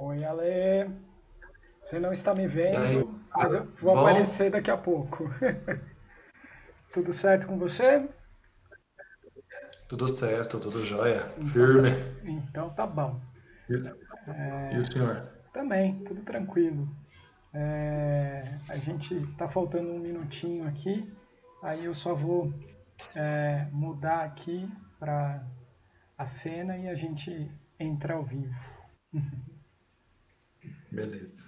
Oi, Ale. Você não está me E aí, vendo, mas eu vou bom? aparecer daqui a pouco. Tudo certo com você? Tudo certo, tudo jóia. Então tá, Firme. então tá bom. E, e o senhor? Também, tudo tranquilo. A gente tá faltando um minutinho aqui, aí eu só vou mudar aqui para a cena e a gente entra ao vivo. Beleza.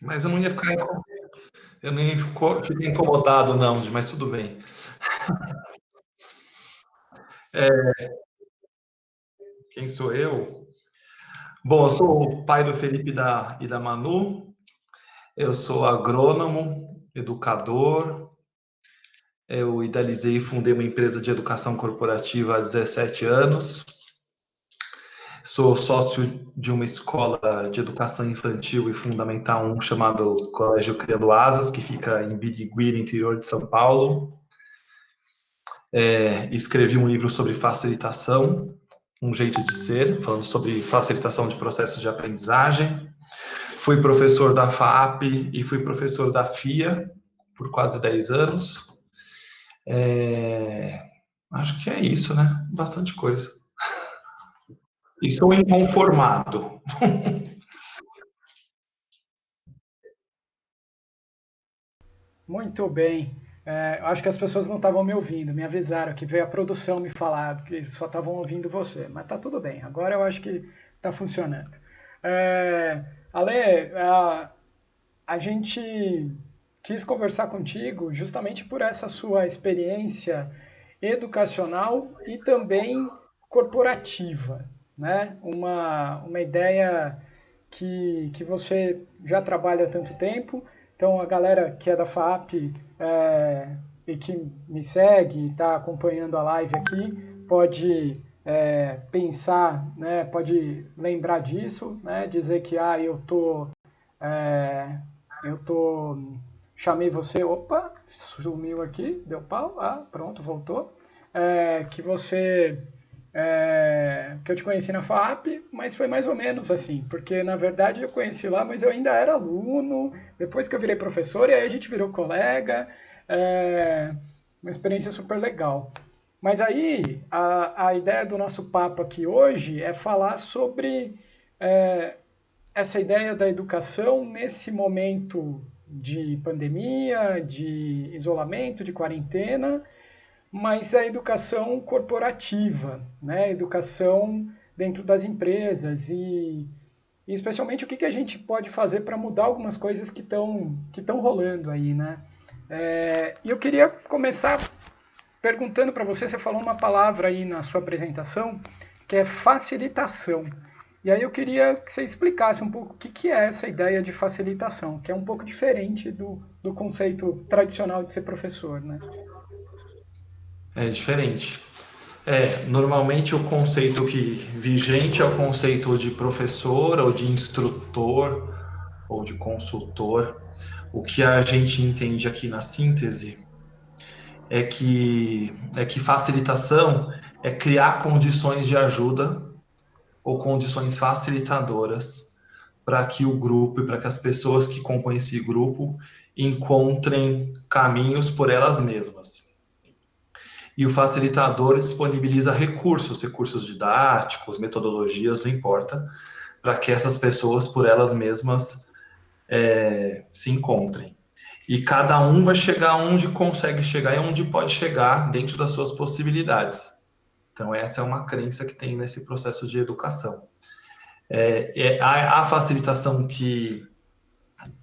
Mas eu não ia ficar, eu nem fiquei incomodado não, mas tudo bem. Quem sou eu? Bom, eu sou o pai do Felipe e da Manu. Eu sou agrônomo, educador. Eu idealizei e fundei uma empresa de educação corporativa há 17 anos. Sou sócio de uma escola de educação infantil e fundamental 1 chamado Colégio Criando Asas, que fica em Birigui, no interior de São Paulo. Escrevi um livro sobre facilitação, um jeito de ser, falando sobre facilitação de processos de aprendizagem. Fui professor da FAP e fui professor da FIA por quase 10 anos. Acho que é isso, né? Bastante coisa. E sou inconformado. Muito bem. Eu acho que as pessoas não estavam me ouvindo, me avisaram que veio a produção me falar que só estavam ouvindo você, mas tá tudo bem. Agora eu acho que está funcionando. É, Ale, a gente quis conversar contigo justamente por essa sua experiência educacional e também corporativa, né? Uma ideia que você já trabalha há tanto tempo, então a galera que é da FAP e que me segue, está acompanhando a live aqui, pode pensar, né, pode lembrar disso, né, dizer que é, eu tô chamei você, opa, sumiu aqui, deu pau, pronto, voltou, que você que eu te conheci na FAP, mas foi mais ou menos assim, porque na verdade eu conheci lá, mas eu ainda era aluno, depois que eu virei professor, e aí a gente virou colega, é, uma experiência super legal. Mas aí, a ideia do nosso papo aqui hoje é falar sobre é, essa ideia da educação nesse momento de pandemia, de isolamento, de quarentena, mas a educação corporativa, né? A educação dentro das empresas e especialmente o que a gente pode fazer para mudar algumas coisas que estão rolando aí, né? E eu queria começar perguntando para você, você falou uma palavra aí na sua apresentação que é facilitação. E aí eu queria que você explicasse um pouco o que é essa ideia de facilitação, que é um pouco diferente do conceito tradicional de ser professor, né? É diferente. Normalmente o conceito que vigente é o conceito de professor ou de instrutor ou de consultor. O que a gente entende aqui na síntese é que facilitação é criar condições de ajuda ou condições facilitadoras para que o grupo e para que as pessoas que compõem esse grupo encontrem caminhos por elas mesmas. E o facilitador disponibiliza recursos, recursos didáticos, metodologias, não importa, para que essas pessoas por elas mesmas se encontrem. E cada um vai chegar onde consegue chegar e onde pode chegar dentro das suas possibilidades. Então, essa é uma crença que tem nesse processo de educação. A facilitação que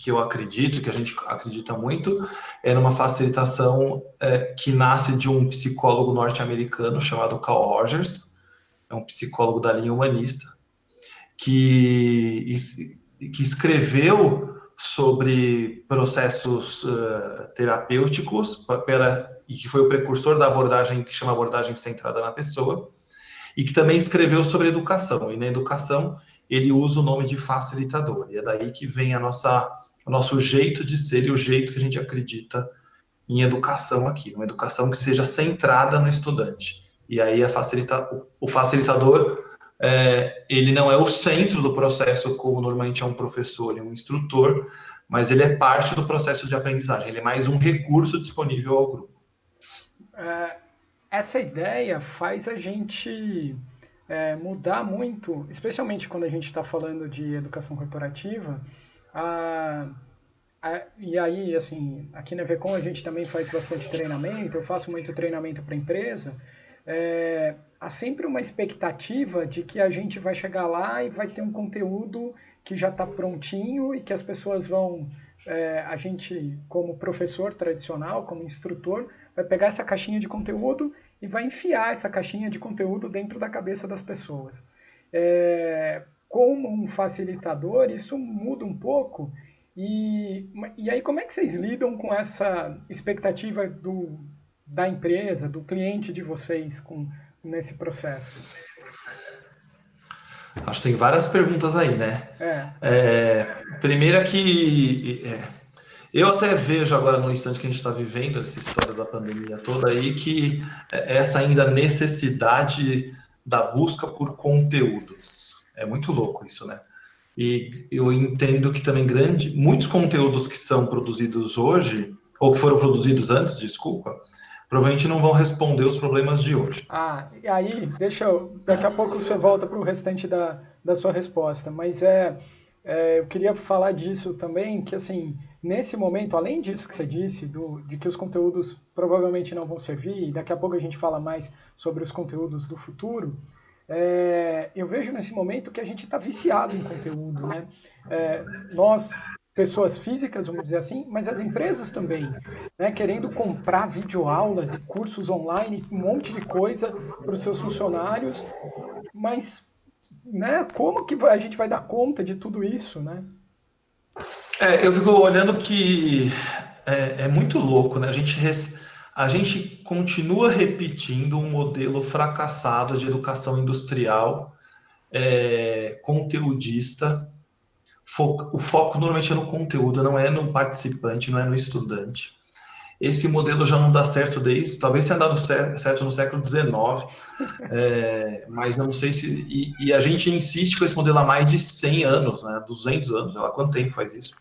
eu acredito, que a gente acredita muito, é numa facilitação que nasce de um psicólogo norte-americano chamado Carl Rogers, é um psicólogo da linha humanista, que escreveu sobre processos terapêuticos e que foi o precursor da abordagem que chama abordagem centrada na pessoa, e que também escreveu sobre educação. E na educação ele usa o nome de facilitador. E é daí que vem o nosso jeito de ser e o jeito que a gente acredita em educação aqui, uma educação que seja centrada no estudante. E aí o facilitador, ele não é o centro do processo, como normalmente é um professor e um instrutor, mas ele é parte do processo de aprendizagem, ele é mais um recurso disponível ao grupo. Essa ideia faz a gente mudar muito, especialmente quando a gente está falando de educação corporativa. E aí, assim, aqui na Vecom a gente também faz bastante treinamento, eu faço muito treinamento para empresa. Há sempre uma expectativa de que a gente vai chegar lá e vai ter um conteúdo que já está prontinho e que as pessoas vão... a gente, como professor tradicional, como instrutor, vai pegar essa caixinha de conteúdo e vai enfiar essa caixinha de conteúdo dentro da cabeça das pessoas. Como um facilitador, isso muda um pouco. E aí, como é que vocês lidam com essa expectativa da empresa, do cliente de vocês nesse processo? Acho que tem várias perguntas aí, né? Primeira que eu até vejo agora no instante que a gente está vivendo, essa história da pandemia toda aí, que essa ainda necessidade da busca por conteúdos. É muito louco isso, né? E eu entendo que também muitos conteúdos que são produzidos hoje, ou que foram produzidos antes, desculpa, provavelmente não vão responder os problemas de hoje. E aí, daqui a pouco você volta para o restante da sua resposta, mas eu queria falar disso também, que assim, nesse momento, além disso que você disse, de que os conteúdos provavelmente não vão servir, e daqui a pouco a gente fala mais sobre os conteúdos do futuro, eu vejo nesse momento que a gente está viciado em conteúdo, né? Nós, pessoas físicas, vamos dizer assim, mas as empresas também, né? Querendo comprar videoaulas e cursos online, um monte de coisa para os seus funcionários, mas, né? Como que a gente vai dar conta de tudo isso, né? Eu fico olhando que é muito louco, né? A gente continua repetindo um modelo fracassado de educação industrial, conteudista. O foco normalmente é no conteúdo, não é no participante, não é no estudante. Esse modelo já não dá certo talvez tenha dado certo no século XIX, mas eu não sei se... E a gente insiste com esse modelo há mais de 100 anos, né? 200 anos, sei lá quanto tempo faz isso.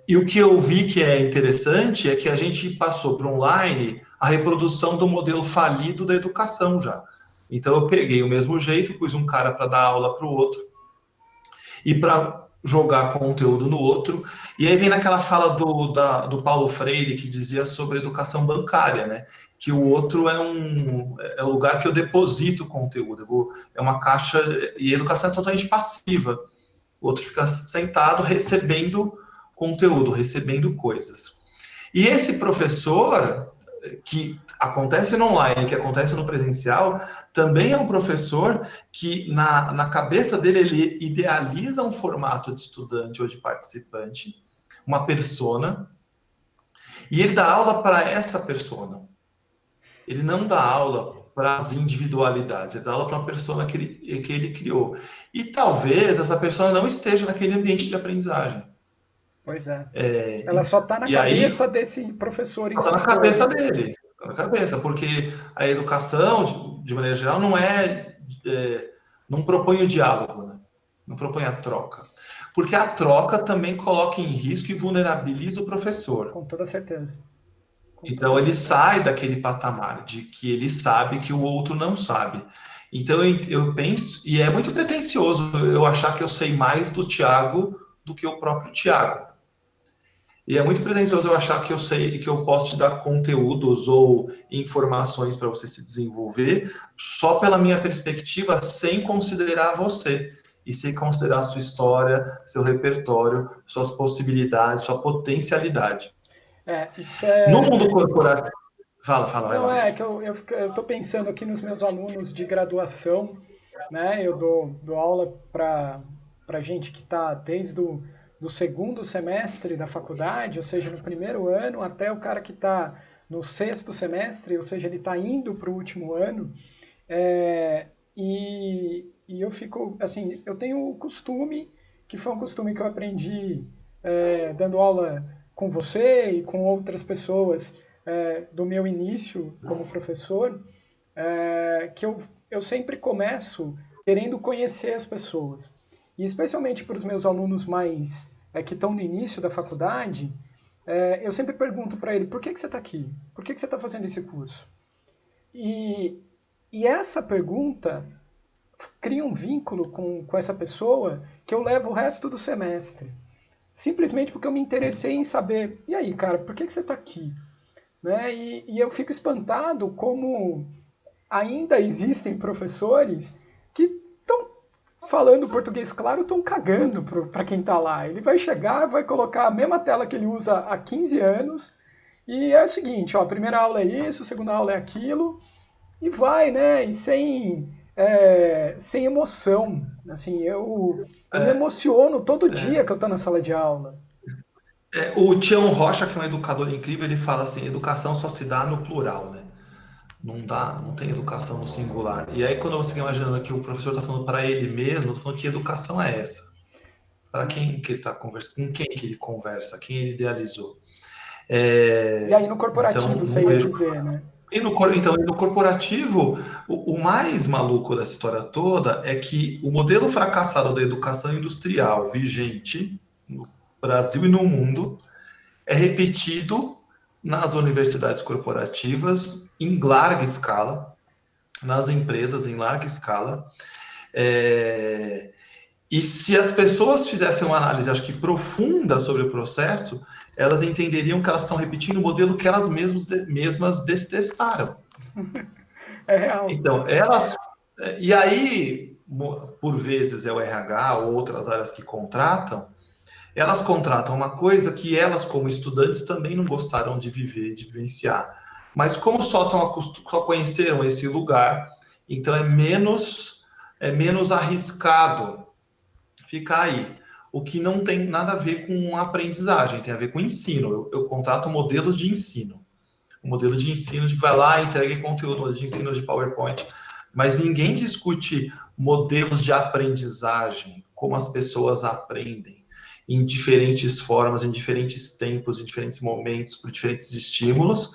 E o que eu vi que é interessante é que a gente passou para online a reprodução do modelo falido da educação já. Então eu peguei o mesmo jeito, pus um cara para dar aula para o outro e para jogar conteúdo no outro. E aí vem naquela fala do Paulo Freire que dizia sobre educação bancária, né? Que o outro é o lugar que eu deposito conteúdo. É uma caixa, e a educação é totalmente passiva. O outro fica sentado recebendo conteúdo, recebendo coisas. E esse professor, que acontece no online, que acontece no presencial, também é um professor que, na cabeça dele, ele idealiza um formato de estudante ou de participante, uma persona, e ele dá aula para essa persona. Ele não dá aula para as individualidades, ele dá aula para uma persona que ele criou. E talvez essa persona não esteja naquele ambiente de aprendizagem. Pois é. Ela só está na cabeça desse professor. Está na cabeça dele. Está na cabeça, porque a educação, de maneira geral, não propõe o diálogo, né? Não propõe a troca. Porque a troca também coloca em risco e vulnerabiliza o professor. Com toda certeza. Então ele sai daquele patamar de que ele sabe que o outro não sabe. Então eu penso, e é muito pretensioso eu achar que eu sei mais do Tiago do que o próprio Tiago. E é muito pretensioso eu achar que eu sei que eu posso te dar conteúdos ou informações para você se desenvolver só pela minha perspectiva, sem considerar você e sem considerar a sua história, seu repertório, suas possibilidades, sua potencialidade. Isso No é. mundo corporativo, vai Não, lá. é que eu estou pensando aqui nos meus alunos de graduação, né? Eu dou aula para gente que está desde do segundo semestre da faculdade, ou seja, no primeiro ano, até o cara que está no sexto semestre, ou seja, ele está indo para o último ano. E eu fico, assim, eu tenho o costume, que foi um costume que eu aprendi dando aula com você e com outras pessoas do meu início como professor, que eu sempre começo querendo conhecer as pessoas. E especialmente para os meus alunos mais que estão no início da faculdade, eu sempre pergunto para ele, por que você está aqui? Por que você está fazendo esse curso? E, e essa pergunta cria um vínculo com essa pessoa que eu levo o resto do semestre. Simplesmente porque eu me interessei em saber, e aí, cara, por que você está aqui? Né? E eu fico espantado como ainda existem professores que estão falando português claro, estão cagando para quem está lá. Ele vai chegar, vai colocar a mesma tela que ele usa há 15 anos, e é o seguinte, ó, a primeira aula é isso, a segunda aula é aquilo, e vai, né? E sem emoção. Assim, eu me emociono todo dia que eu estou na sala de aula. O Tião Rocha, que é um educador incrível, ele fala assim: educação só se dá no plural, né? Não dá, não tem educação no singular. E aí, quando você fica imaginando que o professor está falando para ele mesmo, eu tô falando que educação é essa? Para quem que ele está conversando? Com quem que ele conversa? Quem ele idealizou? E aí no Então, corporativo, você não ia vejo. dizer, né? Então, e no corporativo, o mais maluco dessa história toda é que o modelo fracassado da educação industrial vigente no Brasil e no mundo é repetido nas universidades corporativas em larga escala, nas empresas em larga escala. E se as pessoas fizessem uma análise, acho que profunda sobre o processo, elas entenderiam que elas estão repetindo o modelo que elas mesmas detestaram. É real. Então, elas. E aí, por vezes é o RH ou outras áreas que contratam, elas contratam uma coisa que elas, como estudantes, também não gostaram de viver, de vivenciar. Mas como só conheceram esse lugar, então é menos arriscado ficar aí. O que não tem nada a ver com aprendizagem, tem a ver com ensino. Eu contrato modelos de ensino. Um modelo de ensino de vai lá, entregue conteúdo, modelo de ensino de PowerPoint. Mas ninguém discute modelos de aprendizagem, como as pessoas aprendem, em diferentes formas, em diferentes tempos, em diferentes momentos, por diferentes estímulos.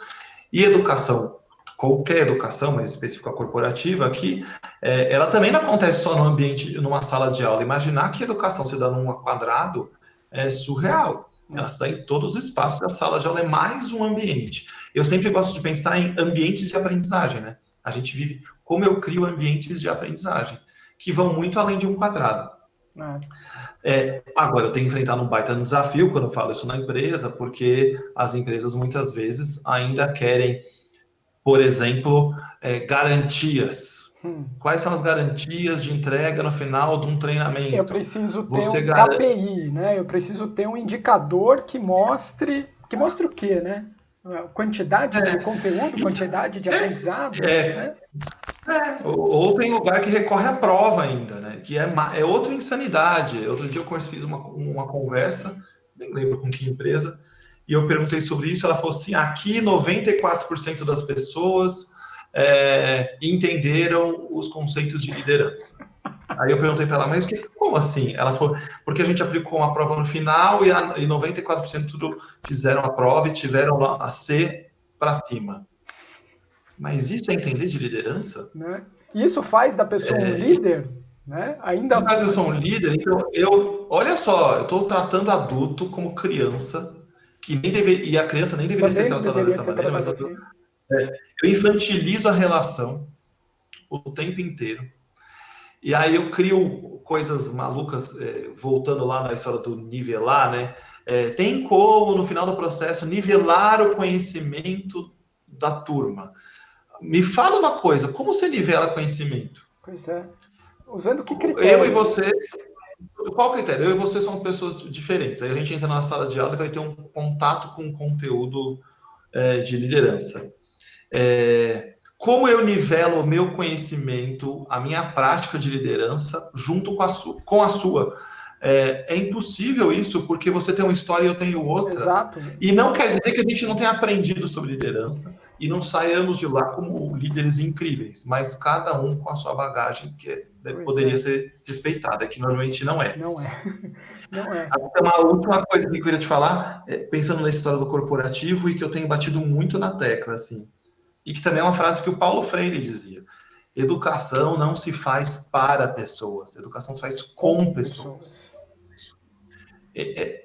E educação, qualquer educação, mas específica corporativa aqui, ela também não acontece só no ambiente, numa sala de aula. Imaginar que a educação se dá num quadrado é surreal. Ela se dá em todos os espaços da sala de aula, é mais um ambiente. Eu sempre gosto de pensar em ambientes de aprendizagem, né? A gente vive como eu crio ambientes de aprendizagem, que vão muito além de um quadrado. Agora, eu tenho enfrentado um baita desafio quando eu falo isso na empresa, porque as empresas muitas vezes ainda querem, por exemplo, garantias. Quais são as garantias de entrega no final de um treinamento? Eu preciso ter Você um garante... KPI, né? Eu preciso ter um indicador que mostre o quê, né? Quantidade de conteúdo, quantidade de aprendizado, né? Ou tem lugar que recorre à prova ainda, né? Que é outra insanidade. Outro dia eu fiz uma conversa, nem lembro com que empresa, e eu perguntei sobre isso. Ela falou assim: aqui 94% das pessoas entenderam os conceitos de liderança. Aí eu perguntei para ela, mas como assim? Ela falou, porque a gente aplicou uma prova no final e 94% fizeram a prova e tiveram a C para cima. Mas isso é entender de liderança? Né? Isso faz da pessoa um líder, né? Ainda. Caso eu sou um líder, então olha só, eu estou tratando adulto como criança, que nem deveria, e a criança nem deveria ser Também não tratada deveria dessa ser maneira, mas tratado assim. eu infantilizo a relação o tempo inteiro. E aí eu crio coisas malucas, voltando lá na história do nivelar, né? Tem como, no final do processo, nivelar o conhecimento da turma. Me fala uma coisa, como você nivela conhecimento? Pois é. Usando que Eu e critério? você, qual critério? Eu e você somos pessoas diferentes. Aí a gente entra na sala de aula e vai ter um contato com conteúdo de liderança. Como eu nivelo o meu conhecimento, a minha prática de liderança, junto com a sua? É impossível isso, porque você tem uma história e eu tenho outra. Exato. E não quer dizer que a gente não tenha aprendido sobre liderança e não saiamos de lá como líderes incríveis, mas cada um com a sua bagagem que poderia ser respeitada, que normalmente não é. Não é. Não é. Uma última coisa que eu queria te falar, pensando na história do corporativo e que eu tenho batido muito na tecla, assim, e que também é uma frase que o Paulo Freire dizia: educação não se faz para pessoas, educação se faz com pessoas.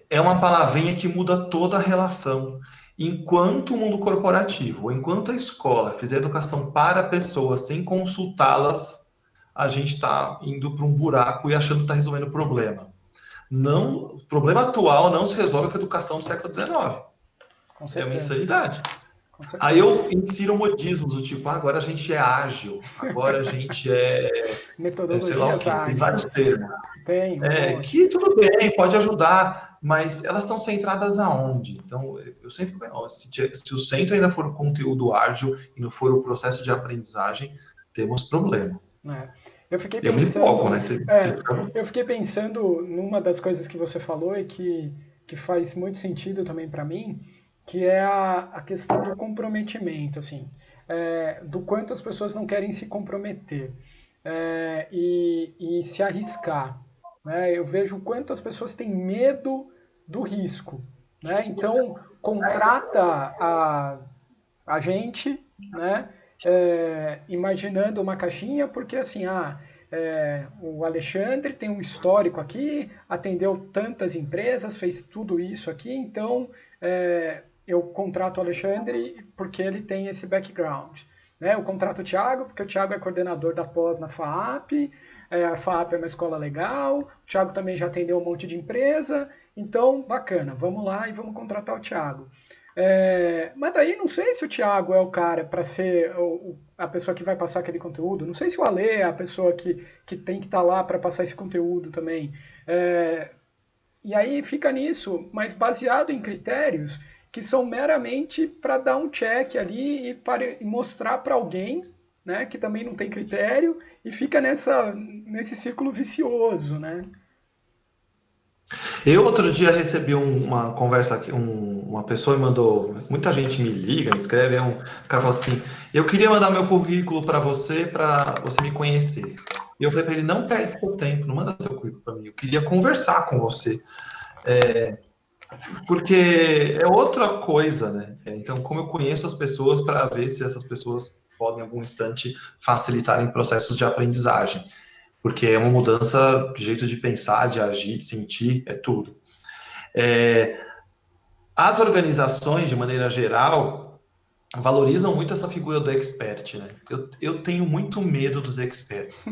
É uma palavrinha que muda toda a relação. Enquanto o mundo corporativo, ou enquanto a escola fizer educação para pessoas sem consultá-las, a gente está indo para um buraco e achando que está resolvendo o problema. Não, o problema atual não se resolve com a educação do século XIX. É uma insanidade. Aí eu insiro modismos do tipo, agora a gente é ágil, agora a gente sei lá o quê, tem vários termos. Que tudo bem, pode ajudar, mas elas estão centradas aonde? Então, eu sempre se o centro ainda for o conteúdo ágil e não for o processo de aprendizagem, temos problema. Eu fiquei pensando, eu fiquei pensando numa das coisas que você falou e que faz muito sentido também para mim, que é a questão do comprometimento, assim, do quanto as pessoas não querem se comprometer e se arriscar. Né? Eu vejo o quanto as pessoas têm medo do risco. Né? Então, contrata a gente, né? Imaginando uma caixinha, porque assim, o Alexandre tem um histórico aqui, atendeu tantas empresas, fez tudo isso aqui, então eu contrato o Alexandre porque ele tem esse background. Né? Eu contrato o Thiago porque o Thiago é coordenador da pós na FAAP, a FAAP é uma escola legal, o Thiago também já atendeu um monte de empresa, então bacana, vamos lá e vamos contratar o Thiago. Mas daí não sei se o Thiago é o cara para ser a pessoa que vai passar aquele conteúdo, não sei se o Ale é a pessoa que tem que estar lá para passar esse conteúdo também. E aí fica nisso, mas baseado em critérios que são meramente para dar um check ali e mostrar para alguém, né, que também não tem critério e fica nesse círculo vicioso, né? Eu outro dia recebi uma conversa aqui, uma pessoa me mandou, muita gente me liga, me escreve, o cara falou assim, eu queria mandar meu currículo para você me conhecer. E eu falei para ele, não perde seu tempo, não manda seu currículo para mim, eu queria conversar com você. Porque é outra coisa, né? Então, como eu conheço as pessoas para ver se essas pessoas podem, em algum instante, facilitarem processos de aprendizagem. Porque é uma mudança de jeito de pensar, de agir, de sentir, é tudo. As organizações, de maneira geral, valorizam muito essa figura do expert, né? Eu tenho muito medo dos experts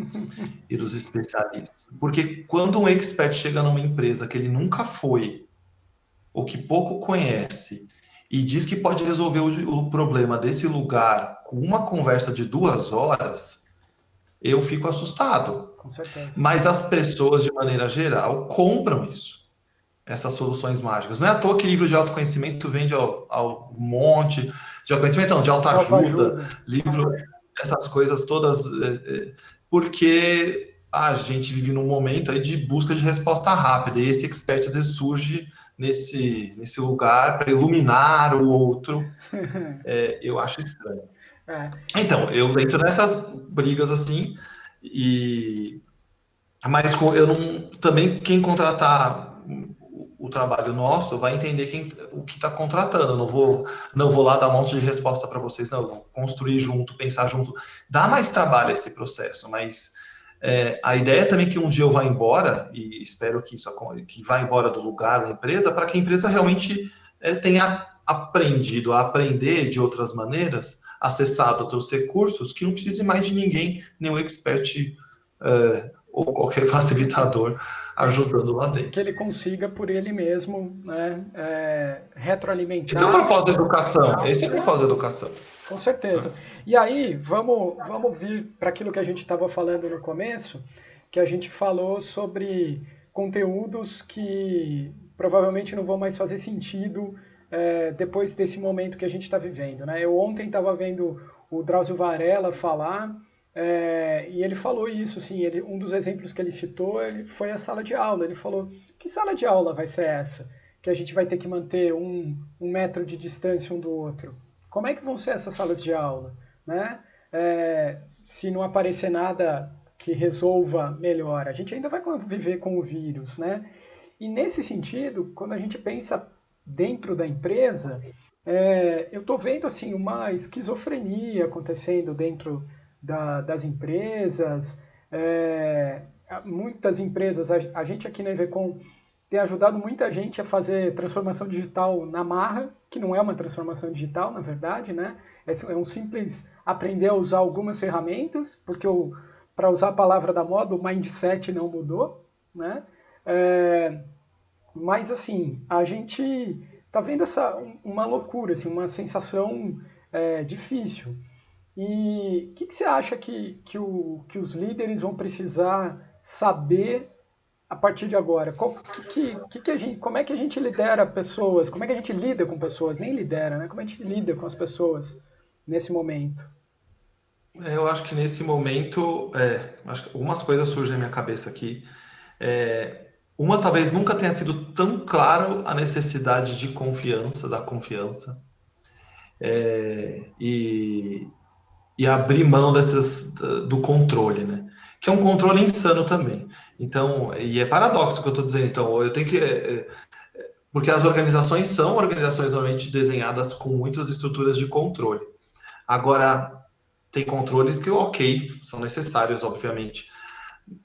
e dos especialistas. Porque quando um expert chega numa empresa que ele nunca foi, ou que pouco conhece, e diz que pode resolver o problema desse lugar com uma conversa de 2 horas, eu fico assustado. Com certeza. Mas as pessoas, de maneira geral, compram isso. Essas soluções mágicas. Não é à toa que livro de autoconhecimento vende ao monte, de autoconhecimento não, de autoajuda, livro, essas coisas todas, porque a gente vive num momento aí de busca de resposta rápida, e esse expert às vezes surge nesse lugar para iluminar o outro. Eu acho estranho. Então, eu entro nessas brigas assim, mas eu não. Também quem contratar o trabalho nosso vai entender o que está contratando. Não vou lá dar um monte de resposta para vocês, não. Eu vou construir junto, pensar junto. Dá mais trabalho esse processo, mas a ideia é também que um dia eu vá embora, e espero que vá embora do lugar da empresa, para que a empresa realmente tenha aprendido a aprender de outras maneiras, acessado outros recursos, que não precise mais de ninguém, nenhum expert ou qualquer facilitador ajudando lá Que dentro. ele consiga por ele mesmo, né, Esse é o retroalimentar. propósito da educação. Esse é o propósito da educação. Com certeza. E aí, vamos vir para aquilo que a gente estava falando no começo, que a gente falou sobre conteúdos que provavelmente não vão mais fazer sentido depois desse momento que a gente está vivendo. Né? Eu ontem estava vendo o Drauzio Varela falar, e ele falou isso, assim, um dos exemplos que ele citou foi a sala de aula. Ele falou, que sala de aula vai ser essa? Que a gente vai ter que manter um metro de distância um do outro. Como é que vão ser essas salas de aula? Né? Se não aparecer nada que resolva melhor, a gente ainda vai conviver com o vírus. Né? E nesse sentido, quando a gente pensa dentro da empresa, eu estou vendo assim, uma esquizofrenia acontecendo dentro das empresas. Muitas empresas, a gente aqui na EVCom tem ajudado muita gente a fazer transformação digital na marra, que não é uma transformação digital, na verdade, né? É um simples aprender a usar algumas ferramentas, porque para usar a palavra da moda, o mindset não mudou, né? Mas, assim, a gente está vendo uma loucura, assim, uma sensação difícil. E o que você acha que os líderes vão precisar saber a partir de agora? Como é que a gente lidera pessoas? Como é que a gente lida com pessoas? Nem lidera, né? Como a gente lida com as pessoas nesse momento? Eu acho que nesse momento, acho que algumas coisas surgem na minha cabeça aqui. Uma, talvez nunca tenha sido tão claro a necessidade de confiança, da confiança, e abrir mão do controle, né? Que é um controle insano também. Então, e é paradoxo o que eu estou dizendo. Então, eu tenho que porque as organizações são organizações normalmente desenhadas com muitas estruturas de controle. Agora, tem controles que, ok, são necessários, obviamente.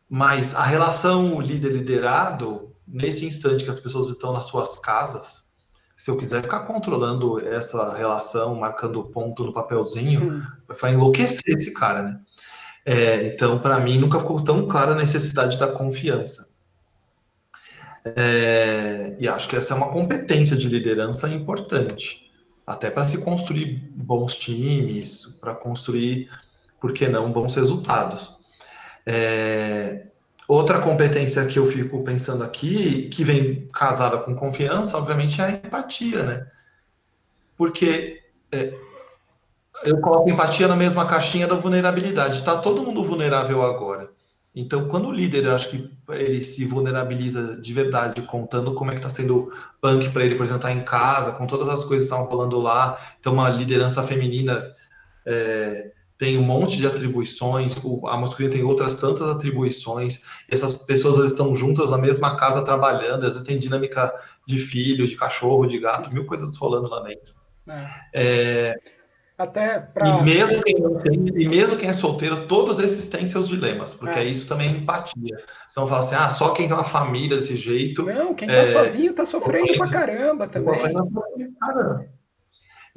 Mas a relação líder-liderado, nesse instante que as pessoas estão nas suas casas, se eu quiser ficar controlando essa relação, marcando ponto no papelzinho, vai enlouquecer esse cara, né? Então, para mim, nunca ficou tão clara a necessidade da confiança. E acho que essa é uma competência de liderança importante, até para se construir bons times, para construir, por que não, bons resultados. Outra competência que eu fico pensando aqui, que vem casada com confiança, obviamente, é a empatia, né? Porque eu coloco empatia na mesma caixinha da vulnerabilidade. Está todo mundo vulnerável agora. Então, quando o líder, eu acho que ele se vulnerabiliza de verdade, contando como é que está sendo punk para ele, por exemplo, estar em casa, com todas as coisas que estão rolando lá. Então, uma liderança feminina tem um monte de atribuições, a masculina tem outras tantas atribuições. Essas pessoas elas estão juntas na mesma casa trabalhando, às vezes tem dinâmica de filho, de cachorro, de gato, mil coisas rolando lá dentro. Até E para. mesmo quem não tem, e mesmo quem é solteiro, todos esses têm seus dilemas, porque isso também é empatia. Você não fala assim, só quem tem uma família desse jeito. Não, quem tá sozinho tá sofrendo pra caramba também.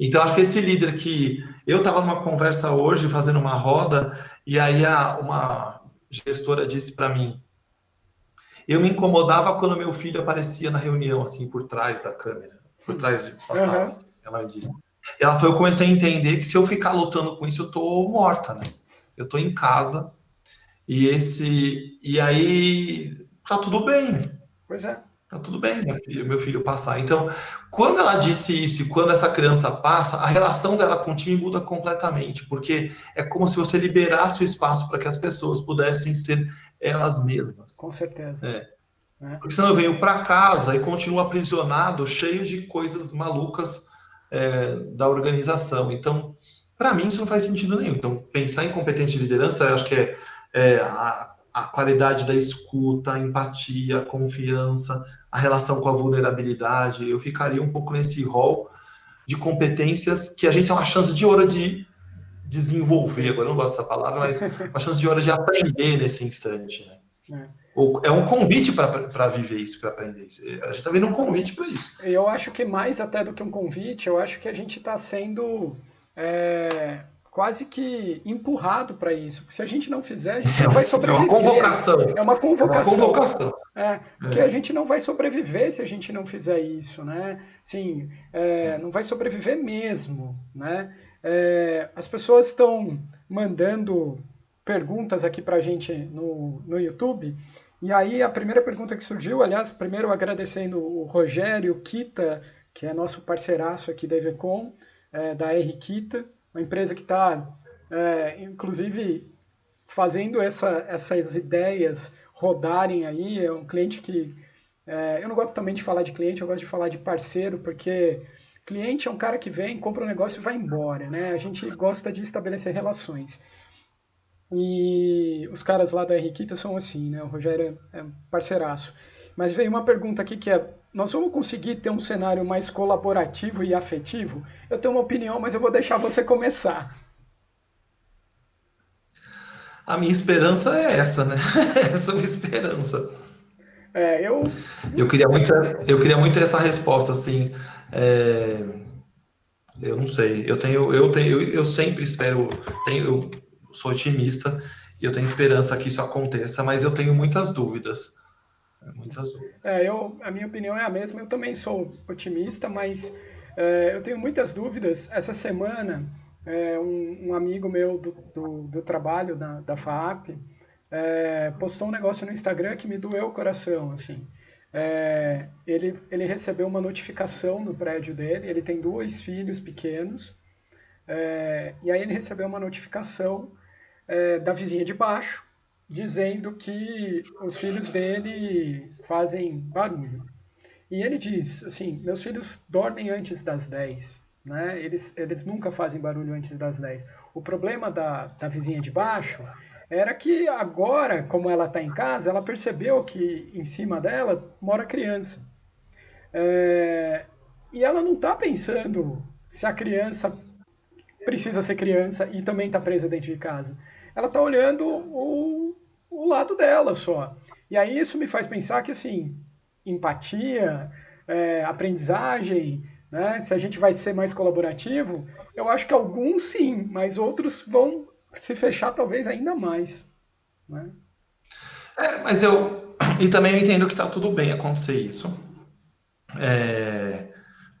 Então, acho que esse líder que. Eu estava numa conversa hoje, fazendo uma roda, e aí uma gestora disse para mim: eu me incomodava quando meu filho aparecia na reunião, assim, por trás da câmera, por trás de uma sala, assim, ela me disse. Ela foi, eu comecei a entender que se eu ficar lutando com isso, eu tô morta, né? Eu tô em casa e aí tá tudo bem. Pois é. Tá tudo bem, meu filho passar. Então, quando ela disse isso e quando essa criança passa, a relação dela com o time muda completamente, porque é como se você liberasse o espaço para que as pessoas pudessem ser elas mesmas. Com certeza. Porque senão eu venho para casa e continuo aprisionado, cheio de coisas malucas da organização. Então, para mim, isso não faz sentido nenhum. Então, pensar em competência de liderança, eu acho que a qualidade da escuta, a empatia, a confiança, a relação com a vulnerabilidade. Eu ficaria um pouco nesse rol de competências que a gente tem uma chance de ouro de desenvolver. Agora, eu não gosto dessa palavra, mas uma chance de ouro de aprender nesse instante, né? É um convite para viver isso, para aprender isso. A gente está vendo um convite para isso. Eu acho que mais até do que um convite, eu acho que a gente está sendo quase que empurrado para isso. Se a gente não fizer, a gente não vai sobreviver. É uma convocação. É uma convocação. É uma convocação. Porque a gente não vai sobreviver se a gente não fizer isso, né? Sim, não vai sobreviver mesmo, né? As pessoas estão mandando perguntas aqui para a gente no YouTube. E aí a primeira pergunta que surgiu, aliás, primeiro agradecendo o Rogério Kita, que é nosso parceiraço aqui da EVCom, da R Kita, uma empresa que está, inclusive, fazendo essas ideias rodarem aí. É um cliente que... eu não gosto também de falar de cliente, eu gosto de falar de parceiro, porque cliente é um cara que vem, compra um negócio e vai embora, né? A gente gosta de estabelecer relações. E os caras lá da R Kita são assim, né? O Rogério é parceiraço. Mas veio uma pergunta aqui que nós vamos conseguir ter um cenário mais colaborativo e afetivo? Eu tenho uma opinião, mas eu vou deixar você começar. A minha esperança é essa, né? Essa é a minha esperança. Eu queria muito essa resposta, assim. Eu não sei. Eu sempre espero. Eu sou otimista e eu tenho esperança que isso aconteça, mas eu tenho muitas dúvidas. Muitas dúvidas. A minha opinião é a mesma. Eu também sou otimista, mas eu tenho muitas dúvidas. Essa semana, um amigo meu do trabalho, da FAAP, postou um negócio no Instagram que me doeu o coração, assim. Ele recebeu uma notificação no prédio dele. Ele tem 2 filhos pequenos, e aí ele recebeu uma notificação da vizinha de baixo, dizendo que os filhos dele fazem barulho. E ele diz assim: meus filhos dormem antes das 10, né? Eles nunca fazem barulho antes das 10. O problema da vizinha de baixo era que agora, como ela está em casa, ela percebeu que em cima dela mora criança. E ela não está pensando se a criança precisa ser criança e também está presa dentro de casa. Ela está olhando o lado dela só. E aí isso me faz pensar que, assim, empatia, aprendizagem, né? Se a gente vai ser mais colaborativo, eu acho que alguns sim, mas outros vão se fechar talvez ainda mais, né? Mas e também eu entendo que está tudo bem acontecer isso.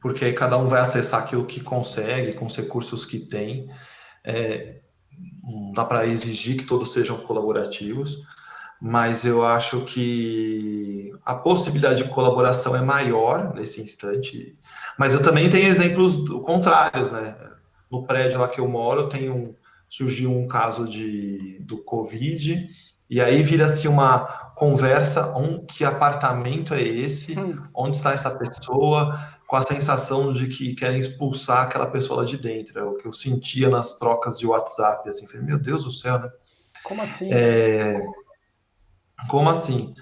Porque aí cada um vai acessar aquilo que consegue, com os recursos que tem. Não dá para exigir que todos sejam colaborativos, mas eu acho que a possibilidade de colaboração é maior nesse instante. Mas eu também tenho exemplos contrários, né? No prédio lá que eu moro, surgiu um caso do Covid, e aí vira-se uma conversa: que apartamento é esse? Onde está essa pessoa? Com a sensação de que querem expulsar aquela pessoa lá de dentro. É o que eu sentia nas trocas de WhatsApp, assim, falei, meu Deus do céu, né? Como assim? Como assim?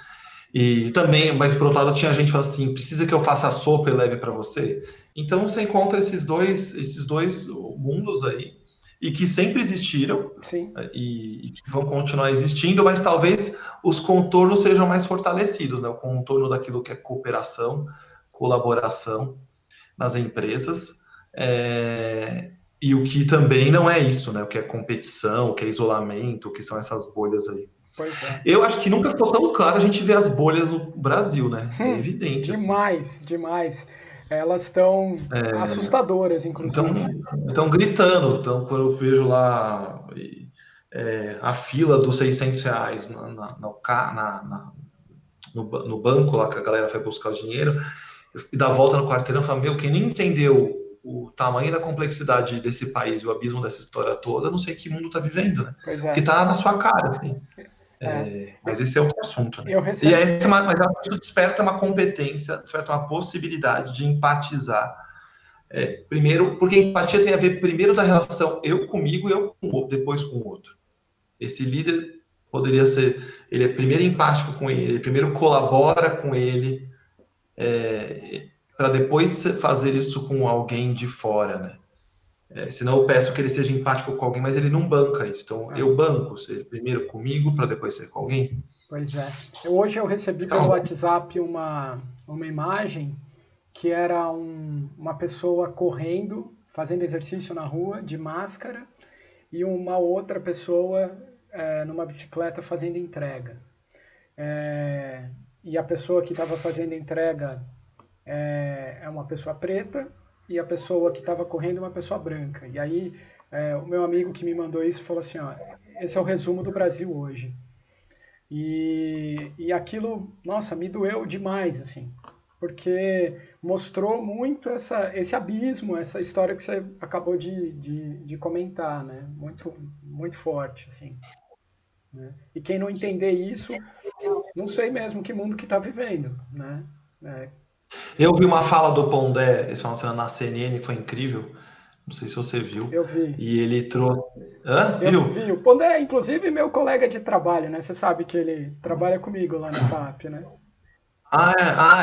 E também, mas por outro lado, tinha gente que falava assim: precisa que eu faça a sopa e leve para você? Então você encontra esses dois mundos aí, e que sempre existiram, e que vão continuar existindo, mas talvez os contornos sejam mais fortalecidos, né? O contorno daquilo que é cooperação, colaboração nas empresas, e o que também não é isso, né? O que é competição, o que é isolamento, o que são essas bolhas aí. Eu acho que nunca ficou tão claro a gente ver as bolhas no Brasil, né? É evidente. Demais. Elas estão assustadoras, inclusive. Estão gritando. Então, quando eu vejo lá a fila dos R$600 no banco, lá que a galera foi buscar o dinheiro, e dá volta no quarteirão, eu falo, quem nem entendeu o tamanho da complexidade desse país, o abismo dessa história toda, eu não sei que mundo está vivendo, né? Que está na sua cara, assim. Mas esse é outro assunto, né? Mas isso desperta uma competência, desperta uma possibilidade de empatizar. Primeiro, porque empatia tem a ver primeiro da relação eu comigo e eu com o outro, depois com o outro. Esse líder poderia ser, ele é primeiro empático com ele primeiro colabora com ele, para depois fazer isso com alguém de fora, né? Senão eu peço que ele seja empático com alguém, mas ele não banca isso. Então, eu banco, ser primeiro comigo para depois ser com alguém. Pois é. Hoje eu recebi pelo WhatsApp uma imagem que era uma pessoa correndo, fazendo exercício na rua, de máscara, e uma outra pessoa numa bicicleta fazendo entrega. E a pessoa que estava fazendo entrega é uma pessoa preta e a pessoa que estava correndo é uma pessoa branca. E aí o meu amigo que me mandou isso falou assim, ó, esse é o resumo do Brasil hoje. E aquilo, nossa, me doeu demais, assim, porque mostrou muito esse abismo, essa história que você acabou de comentar, né? Muito, muito forte, assim. Né? E quem não entender isso, não sei mesmo que mundo que está vivendo, né? Eu vi uma fala do Pondé esse final de semana na CNN, que foi incrível. Não sei se você viu. Eu vi. E ele trouxe. Hã? Eu Viu? vi. O Pondé é, inclusive, meu colega de trabalho, né? Você sabe que ele trabalha comigo lá na FAP, né?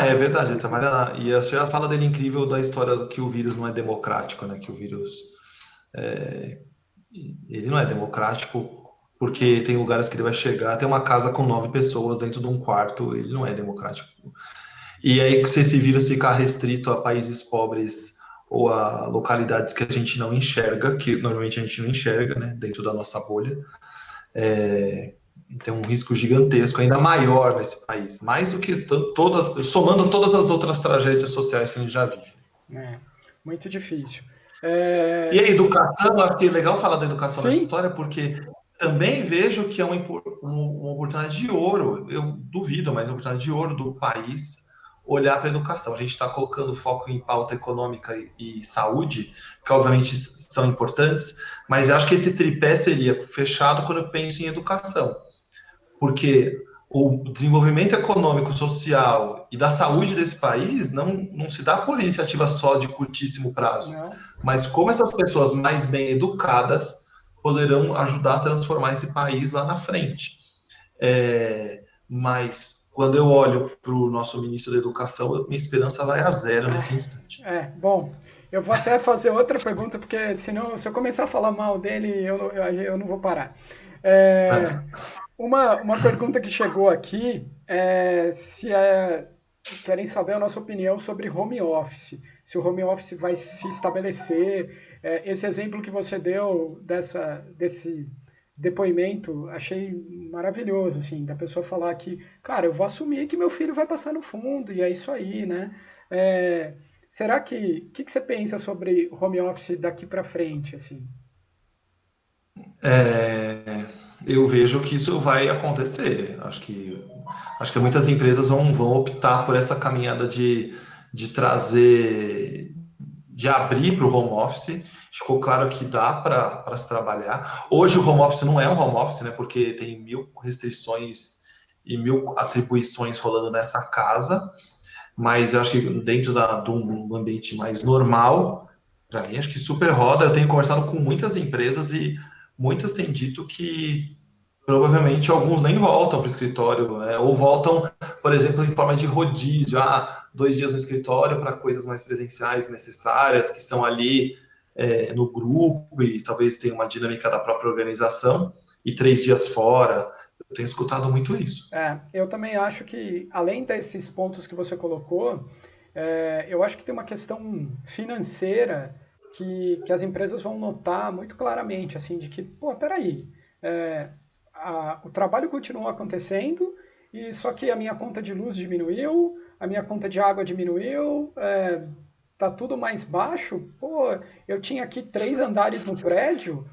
É verdade. Ele trabalha lá. E achei a fala dele incrível da história do que o vírus não é democrático, né? Que o vírus. Ele não é democrático porque tem lugares que ele vai chegar, tem uma casa com 9 pessoas dentro de um quarto, ele não é democrático. E aí, se esse vírus ficar restrito a países pobres ou a localidades que a gente não enxerga, que normalmente a gente não enxerga, né, dentro da nossa bolha, tem um risco gigantesco, ainda maior nesse país, mais do que somando todas as outras tragédias sociais que a gente já vive. Muito difícil. E a educação, acho que é legal falar da educação nessa Sim. história, porque também vejo que é uma oportunidade de ouro, eu duvido, mas é uma oportunidade de ouro do país olhar para a educação. A gente está colocando foco em pauta econômica e saúde, que obviamente são importantes, mas eu acho que esse tripé seria fechado quando eu penso em educação, porque o desenvolvimento econômico, social e da saúde desse país não se dá por iniciativa só de curtíssimo prazo, mas como essas pessoas mais bem educadas poderão ajudar a transformar esse país lá na frente. Mas quando eu olho para o nosso ministro da Educação, minha esperança vai a zero nesse instante. Bom, eu vou até fazer outra pergunta, porque senão, se eu começar a falar mal dele, eu não vou parar. Uma pergunta que chegou aqui é se querem saber a nossa opinião sobre home office. Se o home office vai se estabelecer. Esse exemplo que você deu desse depoimento, achei maravilhoso, assim, da pessoa falar que, cara, eu vou assumir que meu filho vai passar no fundo, e é isso aí, né? Será que... O que você pensa sobre home office daqui para frente, assim? Eu vejo que isso vai acontecer. Acho que muitas empresas vão optar por essa caminhada de trazer, de abrir para o home office. Ficou claro que dá para se trabalhar. Hoje o home office não é um home office, né? Porque tem 1000 restrições e 1000 atribuições rolando nessa casa. Mas eu acho que dentro de um ambiente mais normal, para mim, acho que super roda. Eu tenho conversado com muitas empresas e muitas têm dito que provavelmente alguns nem voltam para o escritório, né? Ou voltam, por exemplo, em forma de rodízio, 2 dias no escritório para coisas mais presenciais necessárias, que são ali no grupo e talvez tenha uma dinâmica da própria organização, e 3 dias fora. Eu tenho escutado muito isso. Eu também acho que, além desses pontos que você colocou, eu acho que tem uma questão financeira que as empresas vão notar muito claramente, assim, de que, pô, peraí, o trabalho continua acontecendo, e só que a minha conta de luz diminuiu, a minha conta de água diminuiu, tá tudo mais baixo, pô, eu tinha aqui 3 andares no prédio,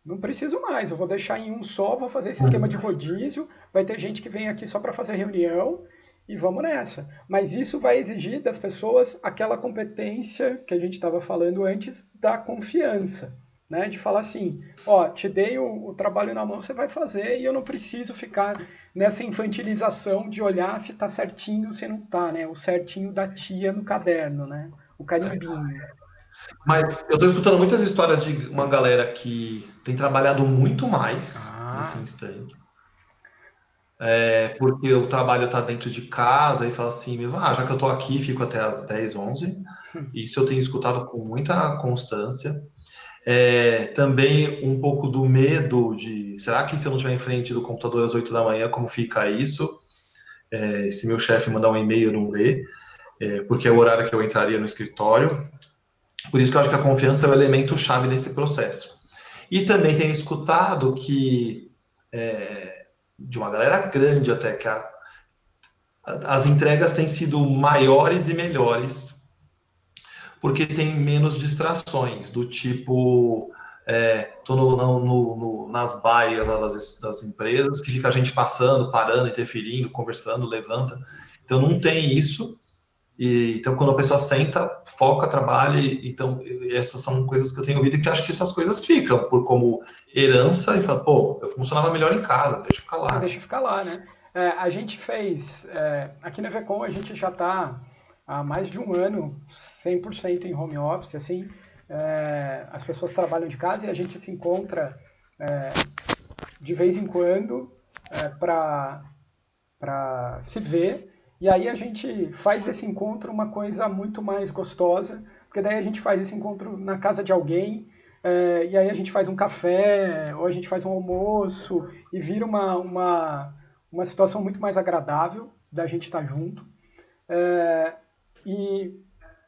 não preciso mais, eu vou deixar em um só, vou fazer esse esquema de rodízio, vai ter gente que vem aqui só para fazer reunião e vamos nessa. Mas isso vai exigir das pessoas aquela competência que a gente estava falando antes da confiança, né? De falar assim, ó, te dei o trabalho na mão, você vai fazer e eu não preciso ficar nessa infantilização de olhar se tá certinho ou se não tá, né? O certinho da tia no caderno, né? O carimbinho. Mas eu estou escutando muitas histórias de uma galera que tem trabalhado muito mais nesse instante. Porque o trabalho está dentro de casa e fala assim, já que eu estou aqui, fico até as 10, 11. Isso eu tenho escutado com muita constância. Também um pouco do medo de, será que se eu não estiver em frente do computador às 8 da manhã, como fica isso? Se meu chefe mandar um e-mail, eu não ler, porque é o horário que eu entraria no escritório. Por isso que eu acho que a confiança é o elemento chave nesse processo. E também tenho escutado que, de uma galera grande até, que as entregas têm sido maiores e melhores porque tem menos distrações, do tipo, tô nas baias lá das empresas, que fica a gente passando, parando, interferindo, conversando, levanta. Então não tem isso. Então, quando a pessoa senta, foca, trabalha, então essas são coisas que eu tenho ouvido e que acho que essas coisas ficam por como herança e fala, pô, eu funcionava melhor em casa, deixa eu ficar lá. Deixa ficar lá, né? A gente fez, aqui na Vecom a gente já está há mais de um ano 100% em home office, assim, as pessoas trabalham de casa e a gente se encontra de vez em quando para se ver, e aí a gente faz desse encontro uma coisa muito mais gostosa, porque daí a gente faz esse encontro na casa de alguém, e aí a gente faz um café, ou a gente faz um almoço, e vira uma situação muito mais agradável da gente estar junto.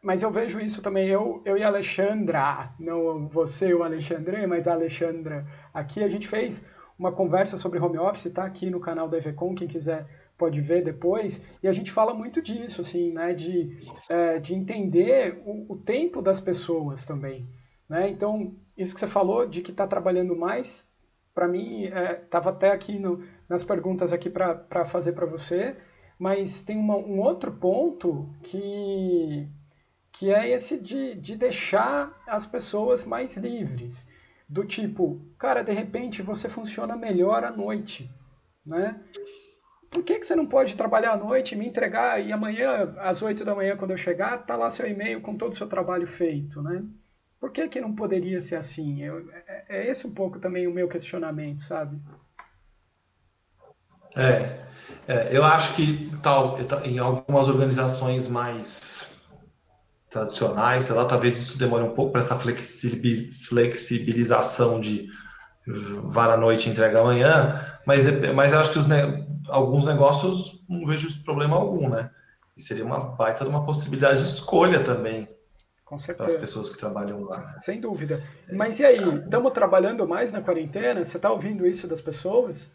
Mas eu vejo isso também, eu e a Alexandra, não você e o Alexandre, mas a Alexandra aqui, a gente fez uma conversa sobre home office, tá aqui no canal da EVCom, quem quiser pode ver depois, e a gente fala muito disso, assim, né, de entender o tempo das pessoas também, né, então, isso que você falou de que está trabalhando mais, para mim, estava até aqui nas perguntas aqui para fazer para você, mas tem um outro ponto que é esse de deixar as pessoas mais livres, do tipo, cara, de repente você funciona melhor à noite, né? Por que você não pode trabalhar à noite, me entregar e amanhã, às 8 da manhã, quando eu chegar, tá lá seu e-mail com todo o seu trabalho feito, né? Por que não poderia ser assim? É esse um pouco também o meu questionamento, sabe? Eu acho que em algumas organizações mais tradicionais, sei lá, talvez isso demore um pouco para essa flexibilização de vara à noite e entrega amanhã, mas eu acho que alguns negócios não vejo problema algum, né? E seria uma baita de uma possibilidade de escolha também Com para as certeza. pessoas que trabalham lá. Sem dúvida. Mas e aí, estamos trabalhando mais na quarentena? Você está ouvindo isso das pessoas?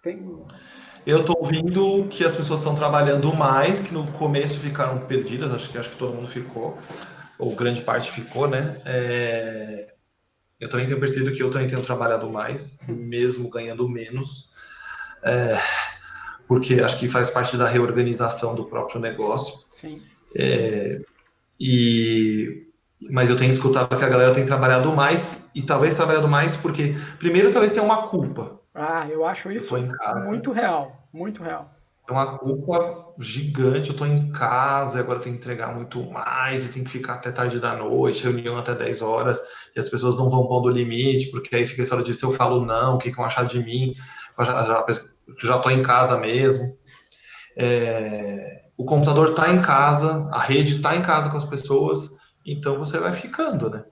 Tem... Eu estou ouvindo que as pessoas estão trabalhando mais, que no começo ficaram perdidas, acho que todo mundo ficou, ou grande parte ficou, né? Eu também tenho percebido que eu também tenho trabalhado mais, mesmo ganhando menos, porque acho que faz parte da reorganização do próprio negócio. Sim. Mas eu tenho escutado que a galera tem trabalhado mais, e talvez trabalhado mais porque, primeiro, talvez tenha uma culpa. Ah, eu acho Eu estou isso em casa, muito real, muito real. é uma culpa gigante. Eu estou em casa, agora eu tenho que entregar muito mais, e tenho que ficar até tarde da noite, reunião até 10 horas, e as pessoas não vão pondo limite, porque aí fica a história de se eu falo não, o que vão achar de mim? Já estou em casa mesmo. O computador está em casa, a rede está em casa com as pessoas, então você vai ficando, né?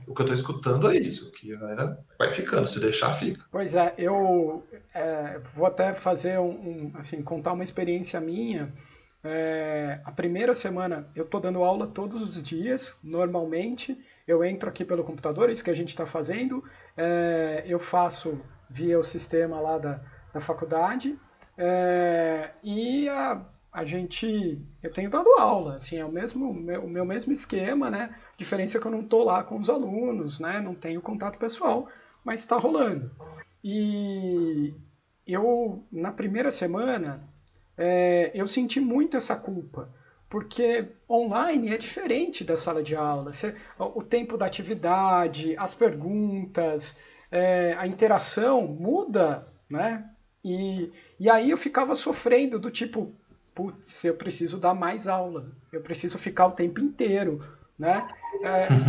O que eu estou escutando é isso, que a galera vai ficando, se deixar, fica. Pois é, eu vou até fazer assim, contar uma experiência minha. A primeira semana eu estou dando aula todos os dias, normalmente. Eu entro aqui pelo computador, isso que a gente está fazendo. Eu faço via o sistema lá da faculdade. E eu tenho dado aula, assim, é o meu mesmo esquema, né? A diferença é que eu não estou lá com os alunos, né? Não tenho contato pessoal, mas está rolando. E eu, na primeira semana, eu senti muito essa culpa, porque online é diferente da sala de aula. O tempo da atividade, as perguntas, a interação muda, né? E aí eu ficava sofrendo do tipo, putz, eu preciso dar mais aula, eu preciso ficar o tempo inteiro, né?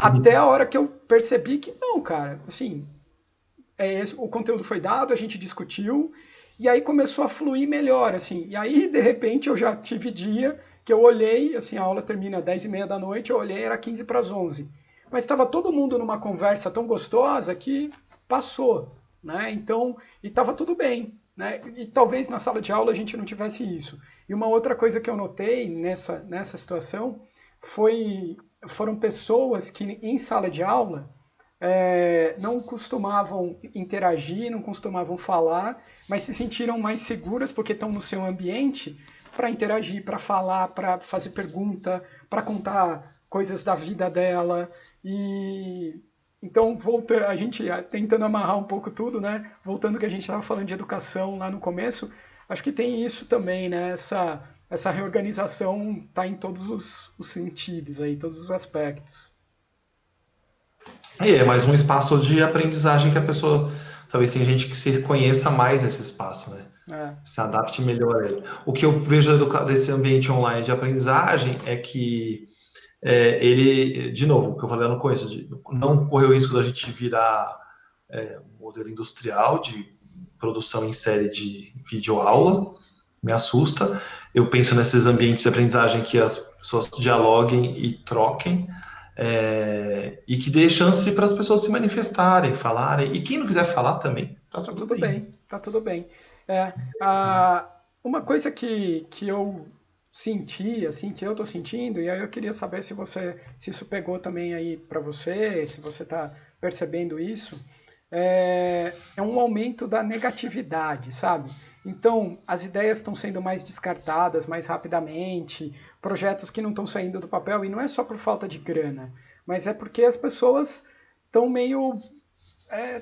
Até a hora que eu percebi que não, cara, assim, o conteúdo foi dado, a gente discutiu, e aí começou a fluir melhor, assim. E aí, de repente, eu já tive dia que eu olhei, assim, a aula termina às 10h30 da noite, eu olhei, era 15 para as 11. Mas estava todo mundo numa conversa tão gostosa que passou, né? Então, e estava tudo bem, né? E talvez na sala de aula a gente não tivesse isso. E uma outra coisa que eu notei nessa situação foram pessoas que em sala de aula não costumavam interagir, não costumavam falar, mas se sentiram mais seguras porque estão no seu ambiente para interagir, para falar, para fazer pergunta, para contar coisas da vida dela. E então, a gente tentando amarrar um pouco tudo, né? Voltando ao que a gente estava falando de educação lá no começo, acho que tem isso também, né? Essa reorganização está em todos os sentidos, aí, todos os aspectos. E é mais um espaço de aprendizagem que a pessoa, talvez tenha gente que se reconheça mais nesse espaço, né? É, Se adapte melhor a ele. O que eu vejo desse ambiente online de aprendizagem é que ele, de novo, o que eu falei no começo, de não correr o risco da gente virar um modelo industrial de produção em série de videoaula, me assusta. Eu penso nesses ambientes de aprendizagem que as pessoas dialoguem e troquem, e que dê chance para as pessoas se manifestarem, falarem, e quem não quiser falar também, tá tudo tudo bem, bem. tá tudo bem. É, uma coisa que eu senti, assim, que eu tô sentindo, e aí eu queria saber se isso pegou também aí para você, se você tá percebendo isso, é um aumento da negatividade, sabe? Então, as ideias estão sendo mais descartadas mais rapidamente, projetos que não estão saindo do papel, e não é só por falta de grana, mas é porque as pessoas estão meio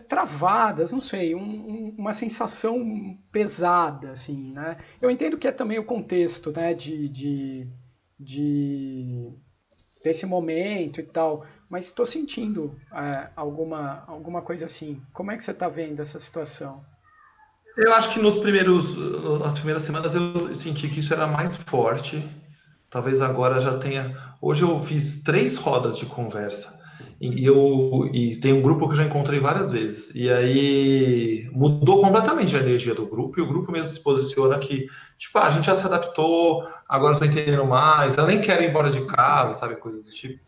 travadas, não sei, uma sensação pesada, assim, né? Eu entendo que é também o contexto, né, de desse momento e tal, mas estou sentindo alguma coisa assim. Como é que você está vendo essa situação? Eu acho que nas primeiras semanas eu senti que isso era mais forte. Talvez agora já tenha. Hoje eu fiz 3 rodas de conversa e tem um grupo que eu já encontrei várias vezes. E aí mudou completamente a energia do grupo e o grupo mesmo se posiciona que, tipo, a gente já se adaptou, agora eu tô entendendo mais, eu nem quero ir embora de casa, sabe, coisas do tipo.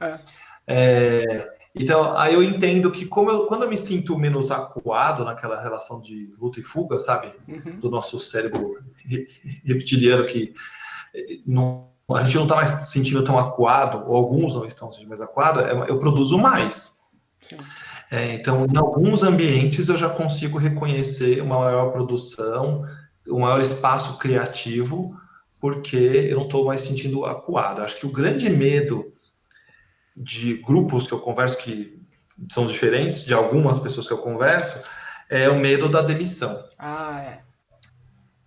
É, Então, aí eu entendo que quando eu me sinto menos acuado naquela relação de luta e fuga, sabe, uhum, do nosso cérebro reptiliano que a gente não está mais se sentindo tão acuado, ou alguns não estão se sentindo mais acuado, eu produzo mais. sim, Então, em alguns ambientes eu já consigo reconhecer uma maior produção, um maior espaço criativo, porque eu não estou mais sentindo acuado. Acho que o grande medo de grupos que eu converso que são diferentes, de algumas pessoas que eu converso, é o medo da demissão. é,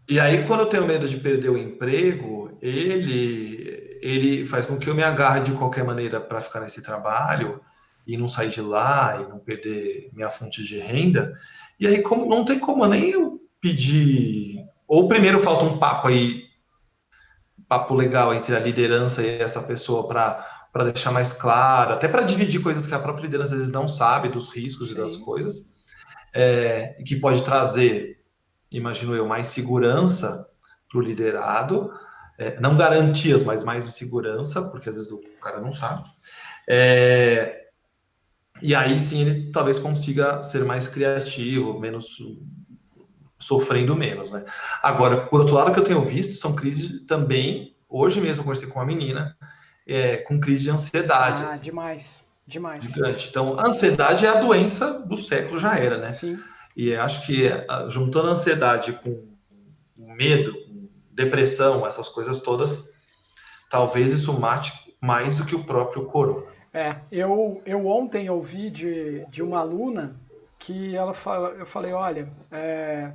E aí, quando eu tenho medo de perder o emprego, ele faz com que eu me agarre de qualquer maneira para ficar nesse trabalho e não sair de lá e não perder minha fonte de renda. E aí, como não tem como nem eu pedir. Ou primeiro falta um papo aí, papo legal entre a liderança e essa pessoa para deixar mais claro, até para dividir coisas que a própria liderança às vezes não sabe dos riscos e das sim, coisas, que pode trazer, imagino eu, mais segurança para o liderado, não garantias, mas mais segurança, porque às vezes o cara não sabe. E aí sim ele talvez consiga ser mais criativo, menos sofrendo menos, né? Agora, por outro lado, o que eu tenho visto são crises também. Hoje mesmo eu conversei com uma menina com crise de ansiedade, assim, demais, demais, gigante. Então, a ansiedade é a doença do século, já era, né? sim. E acho que juntando a ansiedade com medo, com depressão, essas coisas todas, talvez isso mate mais do que o próprio corona. Eu ontem ouvi de uma aluna que eu falei, olha,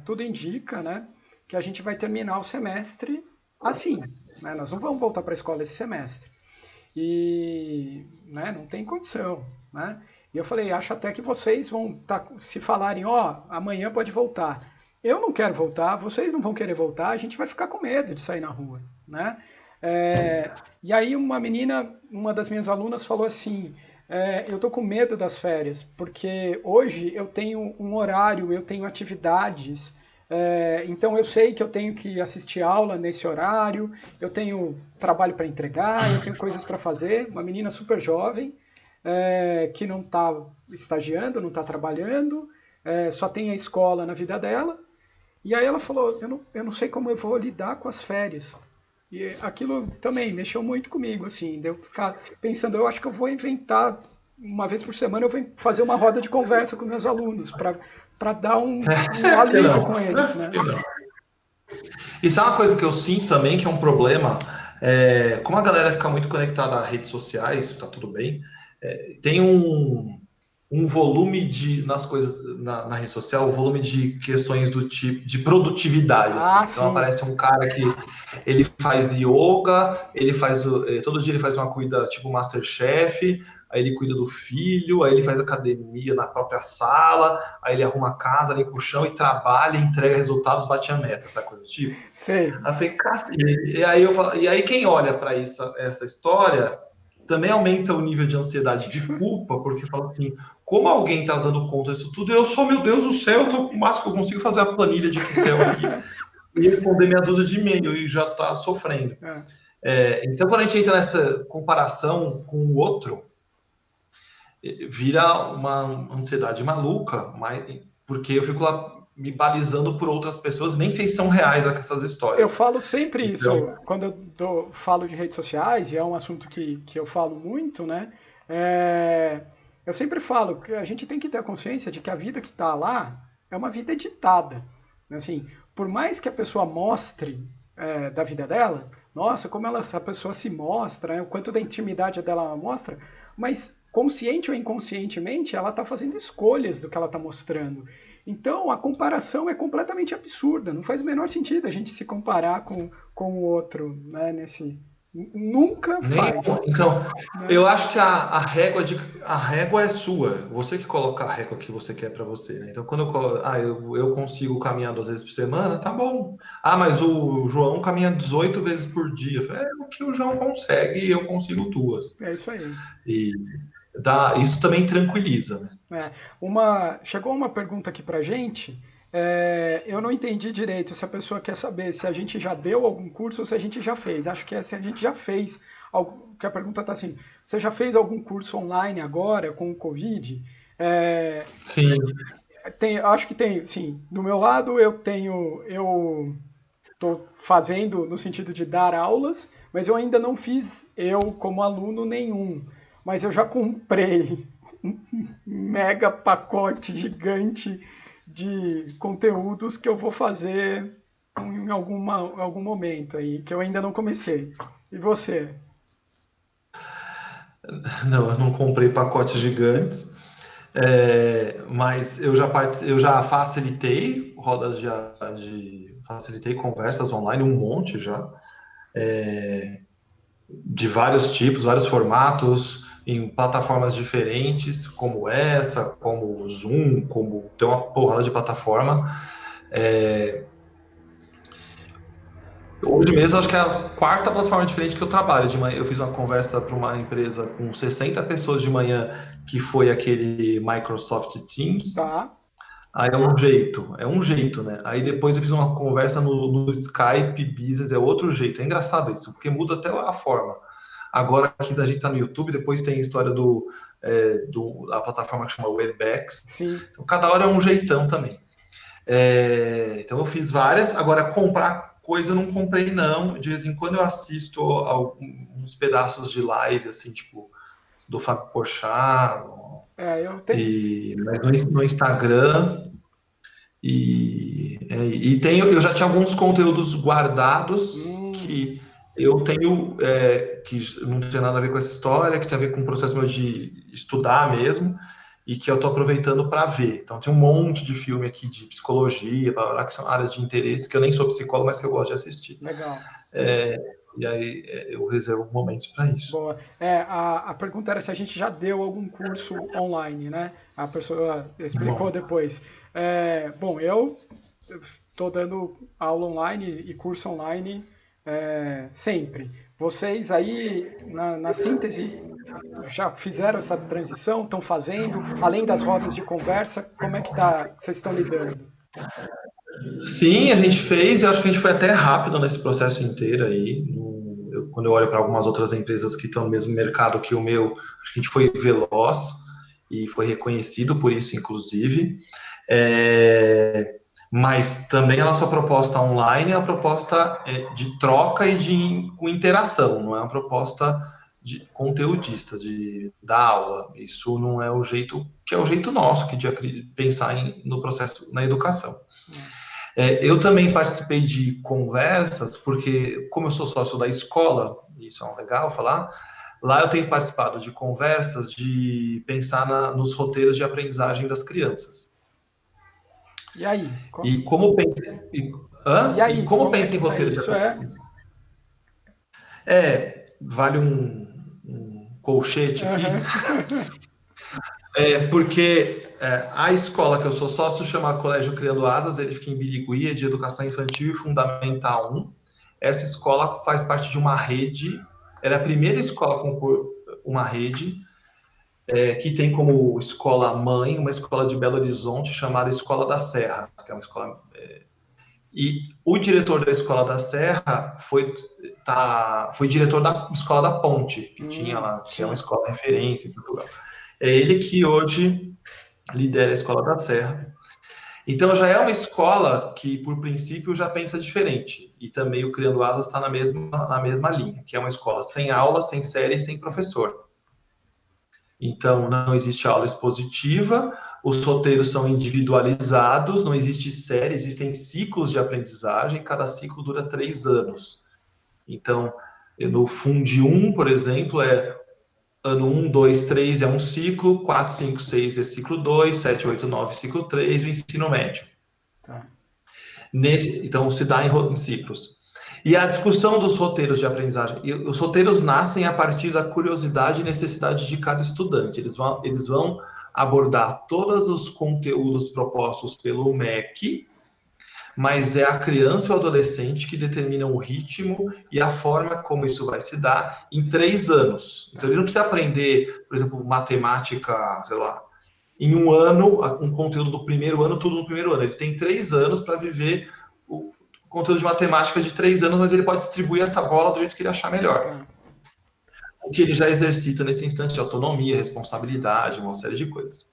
tudo indica, né, que a gente vai terminar o semestre assim, né, nós não vamos voltar para a escola esse semestre e, né, não tem condição, né? E eu falei, acho até que vocês vão se falarem, ó, amanhã pode voltar. Eu não quero voltar, vocês não vão querer voltar, a gente vai ficar com medo de sair na rua, né? E aí uma menina, uma das minhas alunas falou assim, eu tô com medo das férias, porque hoje eu tenho um horário, eu tenho atividades, então eu sei que eu tenho que assistir aula nesse horário, eu tenho trabalho para entregar, eu tenho coisas para fazer. Uma menina super jovem, que não está estagiando, não está trabalhando, só tem a escola na vida dela. E aí ela falou, eu não sei como eu vou lidar com as férias. E aquilo também mexeu muito comigo, assim, de eu ficar pensando, eu acho que eu vou inventar uma vez por semana eu venho fazer uma roda de conversa com meus alunos, para dar um alívio com eles, né? Isso é uma coisa que eu sinto também, que é um problema. Como a galera fica muito conectada a redes sociais, tá tudo bem. Tem um volume nas coisas na rede social, um volume de questões do tipo de produtividade. Assim. Então aparece um cara que ele faz yoga, ele faz todo dia ele faz uma cuida tipo MasterChef, aí ele cuida do filho, aí ele faz academia na própria sala, aí ele arruma a casa, limpa o chão e trabalha, entrega resultados, bate a meta, essa coisa do tipo. Sei. Aí eu falei, e aí quem olha para essa história também aumenta o nível de ansiedade, de culpa, porque fala assim, como alguém está dando conta disso tudo, eu sou, meu Deus do céu, eu tô, o máximo que eu consigo fazer a planilha de Excel aqui e responder meia dúzia de e-mail e já está sofrendo. Então, quando a gente entra nessa comparação com o outro, vira uma ansiedade maluca, porque eu fico lá me balizando por outras pessoas, nem sei se são reais essas histórias. Eu falo sempre isso, quando eu falo de redes sociais, e é um assunto que eu falo muito, né? Eu sempre falo que a gente tem que ter a consciência de que a vida que está lá é uma vida editada. Assim, por mais que a pessoa mostre da vida dela, nossa, como a pessoa se mostra, o quanto da intimidade dela ela mostra, mas consciente ou inconscientemente, ela está fazendo escolhas do que ela está mostrando. Então, a comparação é completamente absurda. Não faz o menor sentido a gente se comparar com o outro, né? Nunca faz. Então, eu acho que a régua é sua. Você que coloca a régua que você quer para você. Né? Então, quando eu consigo caminhar 2 vezes por semana, tá bom. Mas o João caminha 18 vezes por dia. O que o João consegue e eu consigo 2. É isso aí. E isso também tranquiliza. Né? Chegou uma pergunta aqui pra gente. Eu não entendi direito se a pessoa quer saber se a gente já deu algum curso ou se a gente já fez. Acho que se a gente já fez, que a pergunta está assim, você já fez algum curso online agora com o Covid? Sim. Acho que tem, sim. Do meu lado eu estou fazendo no sentido de dar aulas, mas eu ainda não fiz como aluno nenhum. Mas eu já comprei um mega pacote gigante de conteúdos que eu vou fazer em algum momento aí, que eu ainda não comecei. E você? Não, eu não comprei pacotes gigantes, mas eu já facilitei rodas facilitei conversas online, um monte já, de vários tipos, vários formatos, em plataformas diferentes, como essa, como o Zoom, como tem uma porrada de plataforma. Hoje mesmo, acho que é a 4ª plataforma diferente que eu trabalho. De manhã, eu fiz uma conversa para uma empresa com 60 pessoas de manhã, que foi aquele Microsoft Teams. Tá. Aí é um jeito, né? Aí depois eu fiz uma conversa no Skype Business, é outro jeito. É engraçado isso, porque muda até a forma. Agora aqui a gente tá no YouTube, depois tem a história da plataforma que chama Webex. Sim. Então, cada hora é um jeitão também. Então eu fiz várias. Agora, comprar coisa eu não comprei, não. De vez em quando eu assisto uns pedaços de live, assim, tipo, do Fábio Porchat. Eu tenho. Mas no Instagram. Eu já tinha alguns conteúdos guardados que eu tenho, que não tem nada a ver com essa história, que tem a ver com o processo meu de estudar mesmo, e que eu estou aproveitando para ver. Então, tem um monte de filme aqui de psicologia, que são áreas de interesse, que eu nem sou psicólogo, mas que eu gosto de assistir. Legal. E aí eu reservo momentos para isso. Boa. A pergunta era se a gente já deu algum curso online, né? A pessoa explicou depois. Bom, eu estou dando aula online e curso online sempre. Vocês aí, na síntese, já fizeram essa transição? Estão fazendo? Além das rodas de conversa, como é que vocês estão lidando? Sim, a gente fez, e acho que a gente foi até rápido nesse processo inteiro aí. Quando eu olho para algumas outras empresas que estão no mesmo mercado que o meu, acho que a gente foi veloz e foi reconhecido por isso, inclusive. Mas também a nossa proposta online é uma proposta de troca e com interação, não é uma proposta de conteudistas, de dar aula. Isso não é o jeito, que é o jeito nosso que de pensar no processo, na educação. Eu também participei de conversas, porque como eu sou sócio da escola, isso é legal falar, lá eu tenho participado de conversas de pensar nos roteiros de aprendizagem das crianças. E aí? E como pensa, e como Como é pensa em que tá roteiro de isso? aprendizagem? Vale um colchete aqui. Porque a escola que eu sou sócio chama Colégio Criando Asas, ele fica em Birigui, é de educação infantil e fundamental 1. Essa escola faz parte de uma rede, ela é a primeira escola a compor uma rede que tem como escola mãe uma escola de Belo Horizonte chamada Escola da Serra, que é uma escola. E o diretor da Escola da Serra foi diretor da Escola da Ponte, que tinha lá, que é uma escola referência em Portugal. É ele que hoje lidera a Escola da Serra. Então já é uma escola que, por princípio, já pensa diferente. E também o Criando Asas está na mesma linha, que é uma escola sem aula, sem série, sem professor. Então não existe aula expositiva, os roteiros são individualizados, não existe série, existem ciclos de aprendizagem, cada ciclo dura 3 anos. Então, no Fundi 1, por exemplo, ano 1, 2, 3 é um ciclo, 4, 5, 6 é ciclo 2, 7, 8, 9, ciclo 3, o ensino médio. Tá. Então, se dá em ciclos. E a discussão dos roteiros de aprendizagem. Os roteiros nascem a partir da curiosidade e necessidade de cada estudante. Eles vão abordar todos os conteúdos propostos pelo MEC, mas é a criança e o adolescente que determinam o ritmo e a forma como isso vai se dar em 3 anos. Então, ele não precisa aprender, por exemplo, matemática, sei lá, em um ano, um conteúdo do primeiro ano, tudo no primeiro ano. Ele tem 3 anos para viver o conteúdo de matemática de 3 anos, mas ele pode distribuir essa bola do jeito que ele achar melhor. O que ele já exercita nesse instante de autonomia, responsabilidade, uma série de coisas.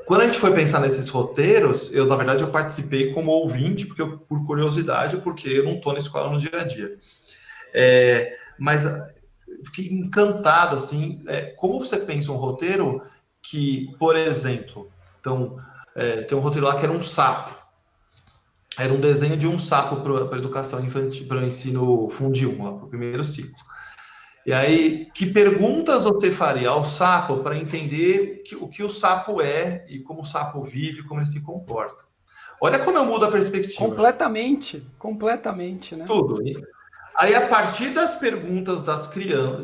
Quando a gente foi pensar nesses roteiros, na verdade, eu participei como ouvinte, por curiosidade, porque eu não estou na escola no dia a dia. Mas fiquei encantado, assim, como você pensa um roteiro que, por exemplo, então, tem um roteiro lá que era um sapo. Era um desenho de um sapo para a educação infantil, para o ensino Fundi 1, para o primeiro ciclo. E aí, que perguntas você faria ao sapo para entender o que o sapo é e como o sapo vive, como ele se comporta? Olha como eu mudo a perspectiva. Completamente, né? Tudo. Aí, a partir das perguntas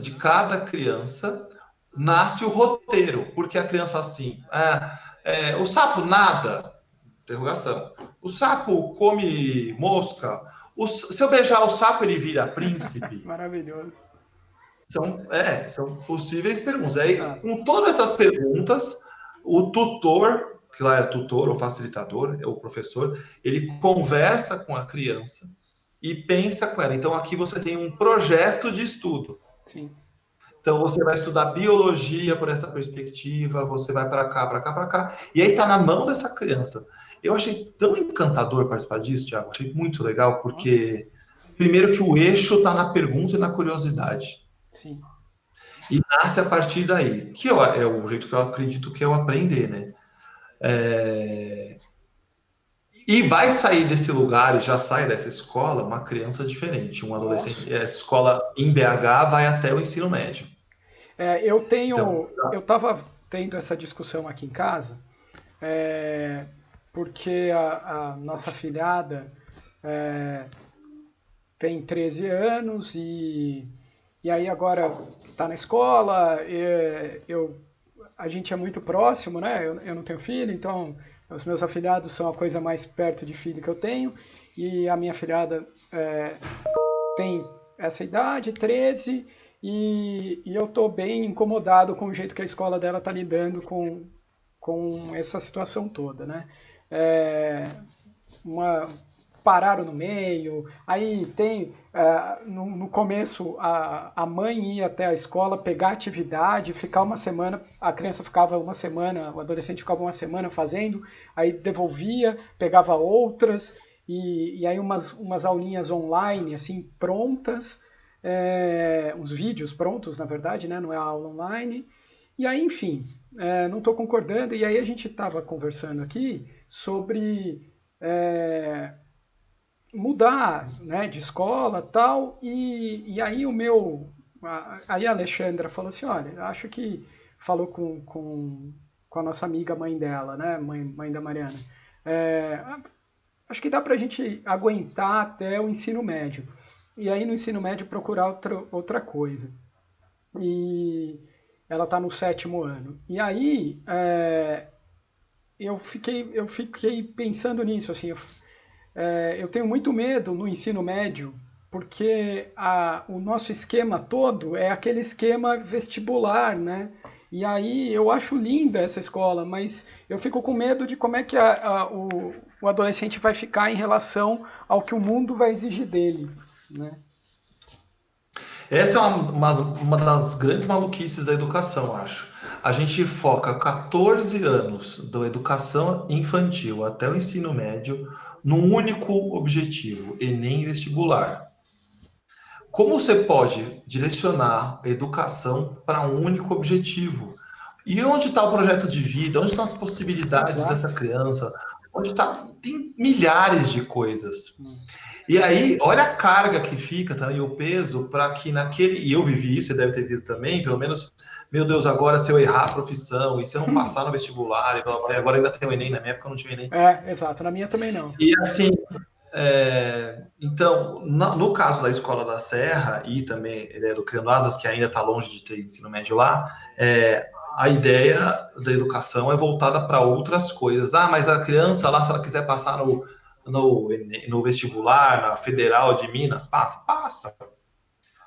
de cada criança, nasce o roteiro, porque a criança fala assim: o sapo nada? Interrogação. O sapo come mosca? Se eu beijar o sapo, ele vira príncipe? Maravilhoso. São possíveis perguntas. Aí, com todas essas perguntas, o tutor, que lá é tutor ou facilitador, é o professor, ele conversa com a criança e pensa com ela. Então, aqui você tem um projeto de estudo. Sim. Então, você vai estudar biologia por essa perspectiva, você vai para cá, para cá, para cá. E aí está na mão dessa criança. Eu achei tão encantador participar disso, Thiago. Achei muito legal, porque, primeiro, que o eixo está na pergunta e na curiosidade. Sim. E nasce a partir daí, que é o jeito que eu acredito que é o aprender, né? E vai sair desse lugar, e já sai dessa escola, uma criança diferente, um adolescente. Nossa. Essa escola em BH vai até o ensino médio. Eu estava tendo essa discussão aqui em casa, porque a nossa filhada tem 13 anos e aí agora está na escola, a gente é muito próximo, né? Eu não tenho filho, então os meus afilhados são a coisa mais perto de filho que eu tenho, e a minha afilhada tem essa idade, 13, e eu estou bem incomodado com o jeito que a escola dela está lidando com essa situação toda, né? Pararam no meio, aí tem, no começo, a mãe ia até a escola pegar atividade, ficar uma semana, a criança ficava uma semana, o adolescente ficava uma semana fazendo, aí devolvia, pegava outras, e aí umas aulinhas online, assim, prontas, uns vídeos prontos, na verdade, né? Não é aula online. E aí, enfim, não estou concordando. E aí a gente estava conversando aqui sobre mudar, né, de escola tal. E aí aí a Alexandra falou assim, olha, acho que falou com a nossa amiga mãe dela, né, mãe da Mariana. Acho que dá para a gente aguentar até o ensino médio. E aí no ensino médio procurar outra coisa. E ela está no 7º ano. E aí eu fiquei pensando nisso, assim, eu tenho muito medo no ensino médio, porque o nosso esquema todo é aquele esquema vestibular, né? E aí eu acho linda essa escola, mas eu fico com medo de como é que o adolescente vai ficar em relação ao que o mundo vai exigir dele, né? Essa é uma das grandes maluquices da educação, acho. A gente foca 14 anos da educação infantil até o ensino médio num único objetivo, Enem vestibular. Como você pode direcionar a educação para um único objetivo? E onde está o projeto de vida? Onde estão as possibilidades Exato. dessa criança? Onde está? Tem milhares de coisas. E aí, olha a carga que fica, tá? E o peso para que naquele. E eu vivi isso, você deve ter visto também, pelo menos, meu Deus, agora se eu errar a profissão, e se eu não passar no vestibular, e blá, blá, blá, agora ainda tem o Enem, na minha época não tinha Enem. Exato, na minha também não. E assim, então, no caso da Escola da Serra e também do Criando Asas, que ainda está longe de ter ensino médio lá, a ideia da educação é voltada para outras coisas. Ah, mas a criança lá, se ela quiser passar no vestibular, na Federal de Minas, passa.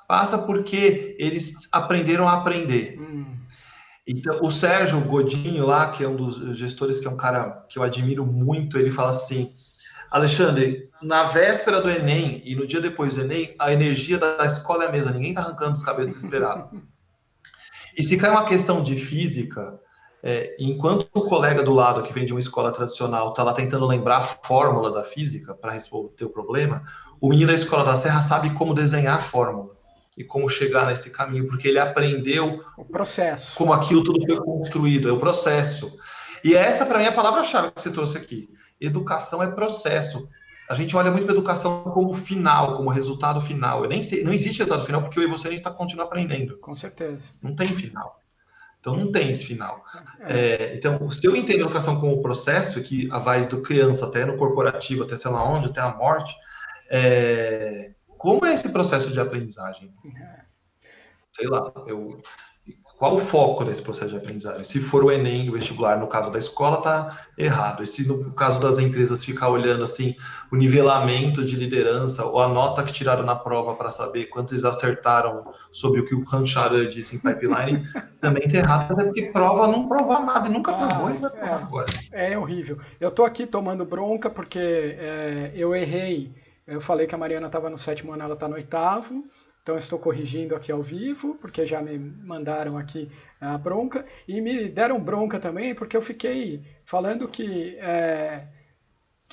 Passa porque eles aprenderam a aprender. Então, o Sérgio Godinho lá, que é um dos gestores, que é um cara que eu admiro muito, ele fala assim: Alexandre, na véspera do Enem e no dia depois do Enem, a energia da escola é a mesma, ninguém está arrancando os cabelos desesperado. E se cai uma questão de física, enquanto o colega do lado, que vem de uma escola tradicional, está lá tentando lembrar a fórmula da física para resolver o problema, o menino da Escola da Serra sabe como desenhar a fórmula e como chegar nesse caminho, porque ele aprendeu o processo, como aquilo tudo foi construído, é o processo. E essa, para mim, é a palavra-chave que você trouxe aqui. Educação é processo. A gente olha muito para a educação como final, como resultado final. Eu nem sei, não existe resultado final, porque eu e você a gente está continuando aprendendo. Com certeza. Não tem final. Então não tem esse final. Então, se eu entendo a educação como processo, que vai do criança até no corporativo, até sei lá onde, até a morte, como é esse processo de aprendizagem? Sei lá, qual o foco desse processo de aprendizagem? Se for o Enem, o vestibular, no caso da escola, tá errado. E se no caso das empresas ficar olhando assim o nivelamento de liderança ou a nota que tiraram na prova para saber quanto eles acertaram sobre o que o Rancharan disse em pipeline, também tá errado, até porque prova não prova nada e nunca provou e vai provar agora. É horrível. Eu tô aqui tomando bronca porque eu errei. Eu falei que a Mariana estava no 7º ano, ela está no 8º. Então, estou corrigindo aqui ao vivo, porque já me mandaram aqui a bronca. E me deram bronca também, porque eu fiquei falando que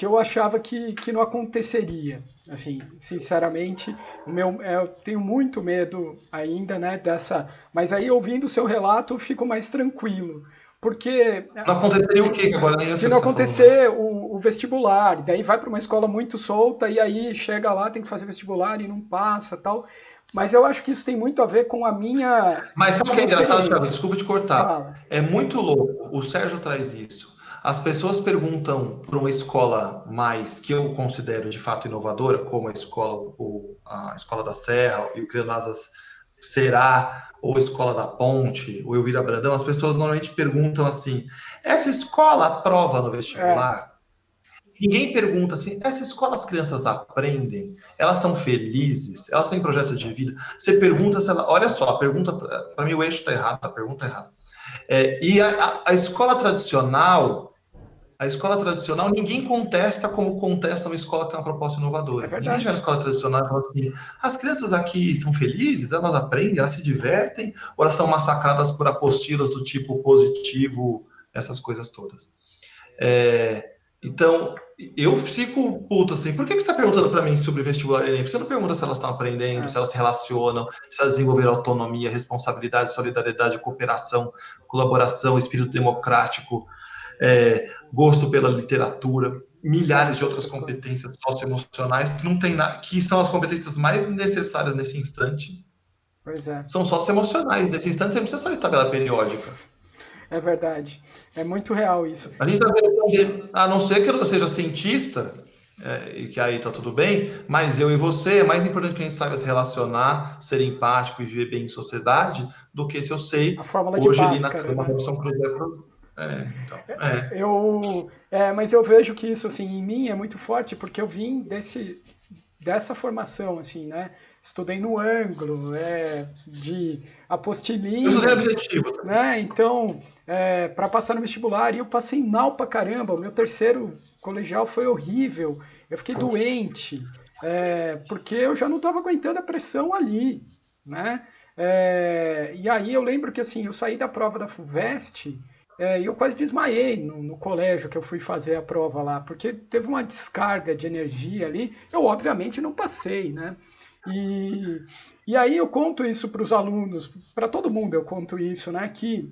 eu achava que não aconteceria. Assim, sinceramente, eu tenho muito medo ainda, né, dessa... Mas aí, ouvindo o seu relato, eu fico mais tranquilo. Porque... Não aconteceria o quê? Agora nem eu sei. Se não acontecer o vestibular, daí vai para uma escola muito solta e aí chega lá, tem que fazer vestibular e não passa, tal. Mas eu acho que isso tem muito a ver com a minha... Mas sabe o que é engraçado, Thiago? Desculpa te cortar. Fala. É muito louco. O Sérgio traz isso. As pessoas perguntam para uma escola mais, que eu considero de fato inovadora, como a Escola da Serra e o Criando Asas será, ou a Escola da Ponte, ou Elvira Brandão, as pessoas normalmente perguntam assim: essa escola aprova no vestibular? Ninguém pergunta assim, essa escola as crianças aprendem? Elas são felizes? Elas têm projeto de vida? Você pergunta se ela... Olha só, a pergunta, para mim o eixo está errado, a pergunta é errada. E a escola tradicional, ninguém contesta como contesta uma escola que tem uma proposta inovadora. Ninguém chega na escola tradicional e fala assim, as crianças aqui são felizes? Elas aprendem? Elas se divertem? Ou elas são massacradas por apostilas do tipo positivo, essas coisas todas? Então, eu fico puto assim, por que você está perguntando para mim sobre vestibular e Enem? Por que você não pergunta se elas estão aprendendo, se elas se relacionam, se elas desenvolveram autonomia, responsabilidade, solidariedade, cooperação, colaboração, espírito democrático, gosto pela literatura, milhares de outras competências socioemocionais que não tem nada, que são as competências mais necessárias nesse instante. Pois é. São socioemocionais. Nesse instante você não precisa saber tabela periódica. É verdade. É muito real isso. A gente está vendo, a não ser que eu seja cientista, e que aí está tudo bem, mas eu e você, é mais importante que a gente saiba se relacionar, ser empático e viver bem em sociedade, do que se eu sei A fórmula de hoje ali na Bhaskara, cama né? do São Cruzeiro. Mas eu vejo que isso assim em mim é muito forte porque eu vim dessa formação assim, né? Estudei no ângulo, de apostilinha. Eu estudei objetivo também. Né? Então, para passar no vestibular, eu passei mal pra caramba. O meu terceiro colegial foi horrível. Eu fiquei doente, porque eu já não estava aguentando a pressão ali, né? E aí eu lembro que assim, eu saí da prova da FUVEST e eu quase desmaiei no colégio que eu fui fazer a prova lá, porque teve uma descarga de energia ali. Eu, obviamente, não passei, né? E aí eu conto isso para os alunos, para todo mundo eu conto isso, né? Que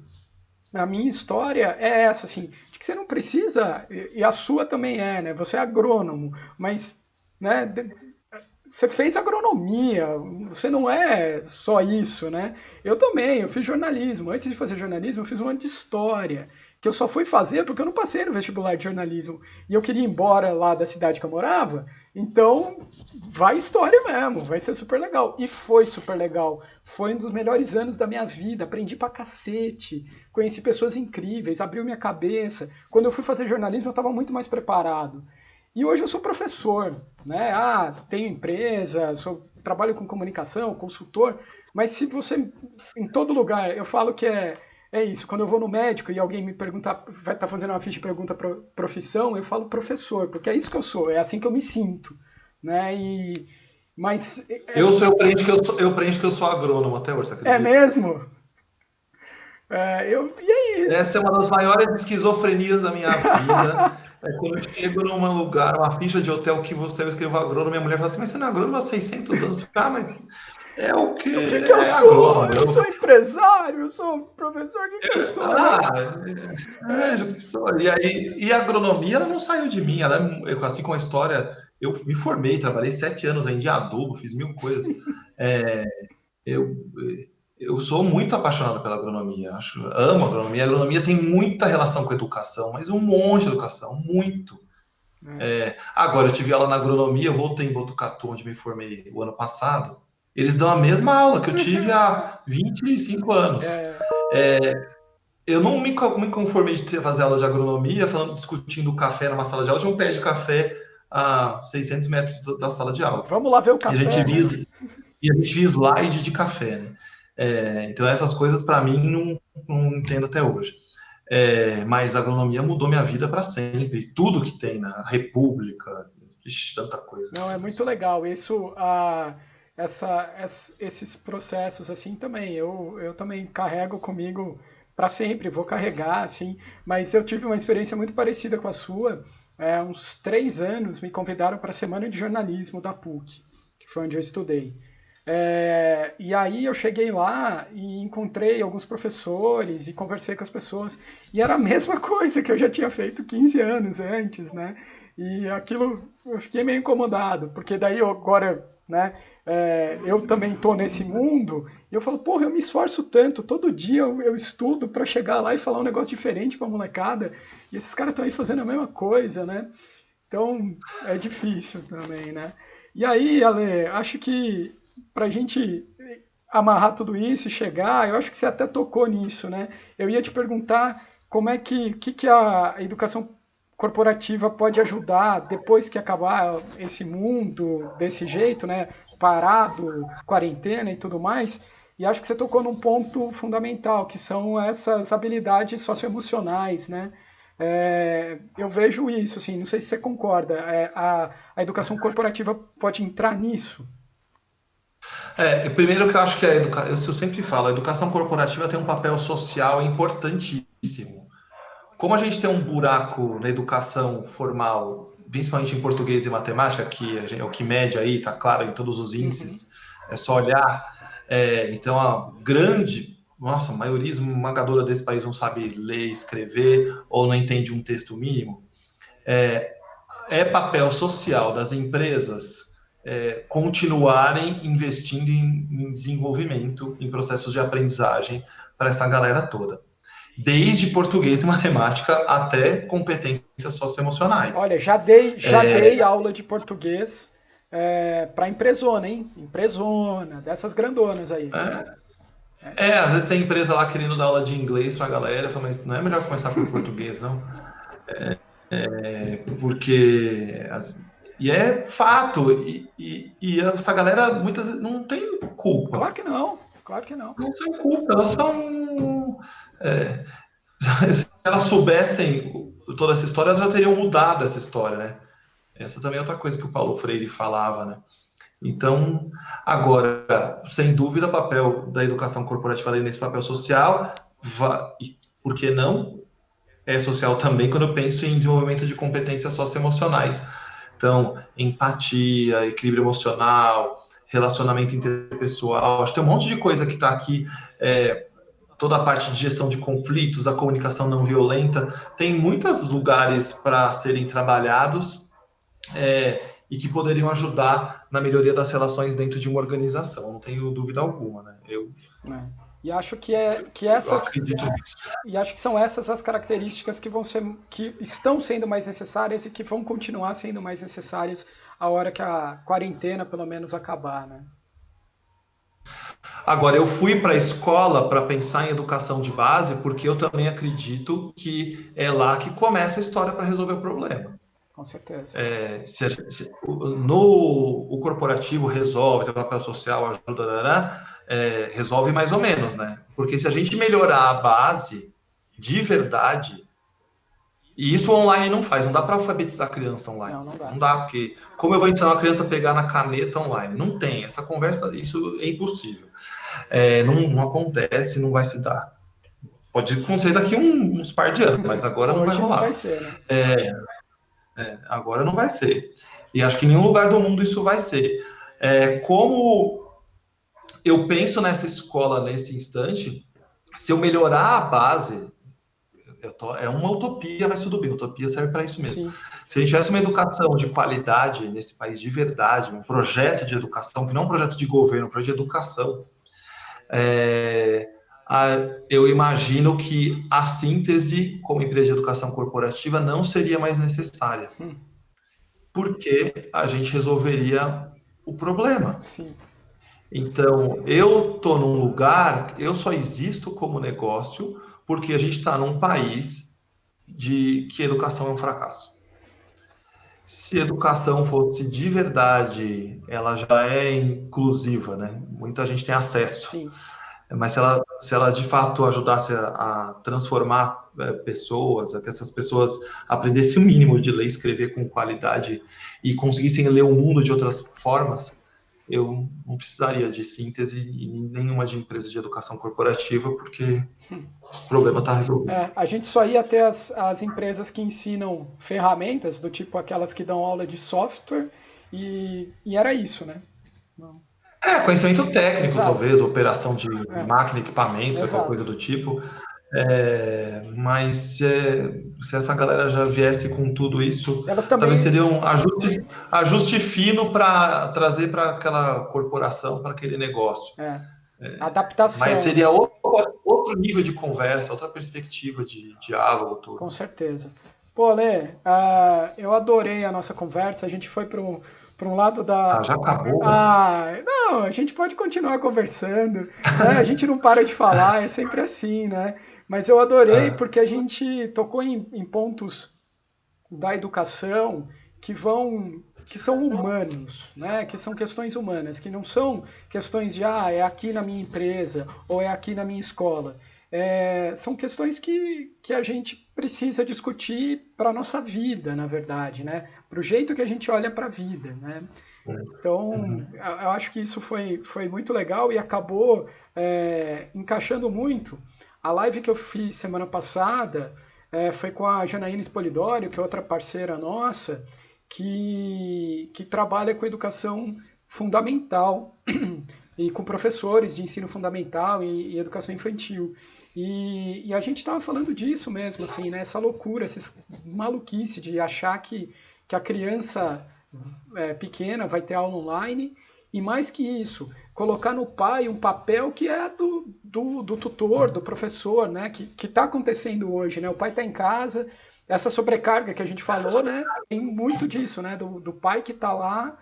a minha história é essa, assim, de que você não precisa, e a sua também né? Você é agrônomo, mas, né? Você fez agronomia, você não é só isso, né? Eu também, eu fiz jornalismo. Antes de fazer jornalismo, eu fiz um ano de história, que eu só fui fazer porque eu não passei no vestibular de jornalismo. E eu queria ir embora lá da cidade que eu morava, então vai história mesmo, vai ser super legal. E foi super legal. Foi um dos melhores anos da minha vida, aprendi pra cacete, conheci pessoas incríveis, abriu minha cabeça. Quando eu fui fazer jornalismo, eu estava muito mais preparado. E hoje eu sou professor, né? Tenho empresa, trabalho com comunicação, consultor, mas se você, em todo lugar, eu falo que é isso. Quando eu vou no médico e alguém me perguntar, vai estar fazendo uma ficha de pergunta profissão, eu falo professor, porque é isso que eu sou, é assim que eu me sinto, né? Mas Eu preencho que eu sou agrônomo até hoje, você acredita? É mesmo? E é isso. Essa é uma das maiores esquizofrenias da minha vida. Quando eu chego num lugar, uma ficha de hotel que você escreveu agrônomo, minha mulher fala assim, mas você não é agrônomo há 600 anos? Mas é o que O que eu sou? Agrônomo. Eu sou empresário, eu sou professor, o que eu sou? E a agronomia, ela não saiu de mim, assim como a história, eu me formei, trabalhei 7 anos ainda de adubo, fiz mil coisas. Eu sou muito apaixonado pela agronomia, amo a agronomia. A agronomia tem muita relação com a educação, mas um monte de educação, muito. Agora, eu tive aula na agronomia, eu voltei em Botucatu, onde me formei o ano passado. Eles dão a mesma aula que eu tive há 25 anos. Eu não me conformei de fazer aula de agronomia, discutindo café numa sala de aula, de um pé de café a 600 metros da sala de aula. Vamos lá ver o café. E a gente via slide de café, né? Então essas coisas para mim não entendo até hoje. Mas a agronomia mudou minha vida para sempre. Tudo que tem na República, tanta coisa. Não, é muito legal. Isso, esses processos assim também. Eu também carrego comigo para sempre, vou carregar, assim. Mas eu tive uma experiência muito parecida com a sua. Uns 3 anos me convidaram para a Semana de Jornalismo da PUC, que foi onde eu estudei. E aí eu cheguei lá e encontrei alguns professores e conversei com as pessoas. E era a mesma coisa que eu já tinha feito 15 anos antes, né? E aquilo eu fiquei meio incomodado, porque daí agora, né, eu também tô nesse mundo, e eu falo, porra, eu me esforço tanto, todo dia eu estudo para chegar lá e falar um negócio diferente pra molecada, e esses caras estão aí fazendo a mesma coisa, né? Então é difícil também, né? E aí, Ale, acho que pra gente amarrar tudo isso e chegar, eu acho que você até tocou nisso, né? Eu ia te perguntar como é que a educação corporativa pode ajudar depois que acabar esse mundo desse jeito, né? Parado, quarentena e tudo mais. E acho que você tocou num ponto fundamental, que são essas habilidades socioemocionais, né? Eu vejo isso, assim, não sei se você concorda. A educação corporativa pode entrar nisso? Primeiro que eu acho que eu sempre falo, a educação corporativa tem um papel social importantíssimo. como a gente tem um buraco na educação formal, principalmente em português e matemática, que é o que mede aí, está claro em todos os índices, é só olhar. Então, a maioria esmagadora desse país não sabe ler e escrever ou não entende um texto mínimo. É papel social das empresas continuarem investindo em desenvolvimento, em processos de aprendizagem para essa galera toda. Desde português e matemática até competências socioemocionais. Olha, já dei aula de português para empresona, hein? Empresona, dessas grandonas aí. Às vezes tem empresa lá querendo dar aula de inglês para a galera, fala, mas não é melhor começar por português, não? Porque... E é fato, e essa galera muitas vezes não tem culpa. Claro que não, claro que não. Não tem culpa, elas são... se elas soubessem toda essa história, elas já teriam mudado essa história, né? Essa também é outra coisa que o Paulo Freire falava, né? Então, agora, sem dúvida, o papel da educação corporativa ali nesse papel social, e por que não? É social também quando eu penso em desenvolvimento de competências socioemocionais. Então, empatia, equilíbrio emocional, relacionamento interpessoal, acho que tem um monte de coisa que está aqui, toda a parte de gestão de conflitos, da comunicação não violenta, tem muitos lugares para serem trabalhados e que poderiam ajudar na melhoria das relações dentro de uma organização, não tenho dúvida alguma, né? E acho que são essas as características que estão sendo mais necessárias e que vão continuar sendo mais necessárias a hora que a quarentena, pelo menos, acabar, né? Agora, eu fui para a escola para pensar em educação de base porque eu também acredito que é lá que começa a história para resolver o problema. Com certeza. O corporativo resolve, tem o papel social, ajuda, resolve mais ou menos, né? Porque se a gente melhorar a base de verdade, e isso online não faz, não dá para alfabetizar a criança online. Não dá, porque como eu vou ensinar a criança a pegar na caneta online? Não tem, essa conversa, isso é impossível. Não acontece, não vai se dar. Pode acontecer daqui uns par de anos, mas agora não vai rolar. Não vai ser, né? Agora não vai ser. E acho que em nenhum lugar do mundo isso vai ser. Como eu penso nessa escola nesse instante, se eu melhorar a base, é uma utopia, mas tudo bem, utopia serve para isso mesmo. Sim. Se a gente tivesse uma educação de qualidade nesse país de verdade, um projeto de educação, que não é um projeto de governo, um projeto de educação, eu imagino que a síntese como empresa de educação corporativa não seria mais necessária, porque a gente resolveria o problema. Sim. Então, eu estou num lugar, eu só existo como negócio porque a gente está num país que a educação é um fracasso. Se a educação fosse de verdade, ela já é inclusiva, né? Muita gente tem acesso. Sim. Mas se ela de fato ajudasse a transformar pessoas, a que essas pessoas aprendessem o mínimo de ler e escrever com qualidade e conseguissem ler o mundo de outras formas, eu não precisaria de síntese e nenhuma de empresa de educação corporativa, porque o problema está resolvido. A gente só ia ter as empresas que ensinam ferramentas, do tipo aquelas que dão aula de software, e era isso, né? Não. Conhecimento técnico, exato, talvez, operação de máquina, equipamentos, exato, alguma coisa do tipo. Mas se essa galera já viesse com tudo isso, talvez seria um ajuste fino para trazer para aquela corporação, para aquele negócio. Adaptação. Mas seria outro nível de conversa, outra perspectiva de diálogo. Tudo. Com certeza. Pô, Lê, eu adorei a nossa conversa. A gente foi para um lado da... já acabou? Não, a gente pode continuar conversando. Né? A gente não para de falar, é sempre assim, né? Mas eu adorei porque a gente tocou em pontos da educação que são humanos, né? Que são questões humanas, que não são questões de é aqui na minha empresa ou é aqui na minha escola. São questões que a gente precisa discutir para a nossa vida, na verdade, né? Para o jeito que a gente olha para a vida, né? Então, eu acho que isso foi muito legal e acabou encaixando muito. A live que eu fiz semana passada foi com a Janaína Spolidório, que é outra parceira nossa, que trabalha com educação fundamental e com professores de ensino fundamental e educação infantil. E a gente estava falando disso mesmo, assim, né? Essa loucura, essa maluquice de achar que a criança pequena vai ter aula online, e mais que isso, colocar no pai um papel que é do tutor, do professor, né? Que está acontecendo hoje, né? O pai está em casa, essa sobrecarga que a gente falou, né? Tem muito disso, né? Do pai que está lá,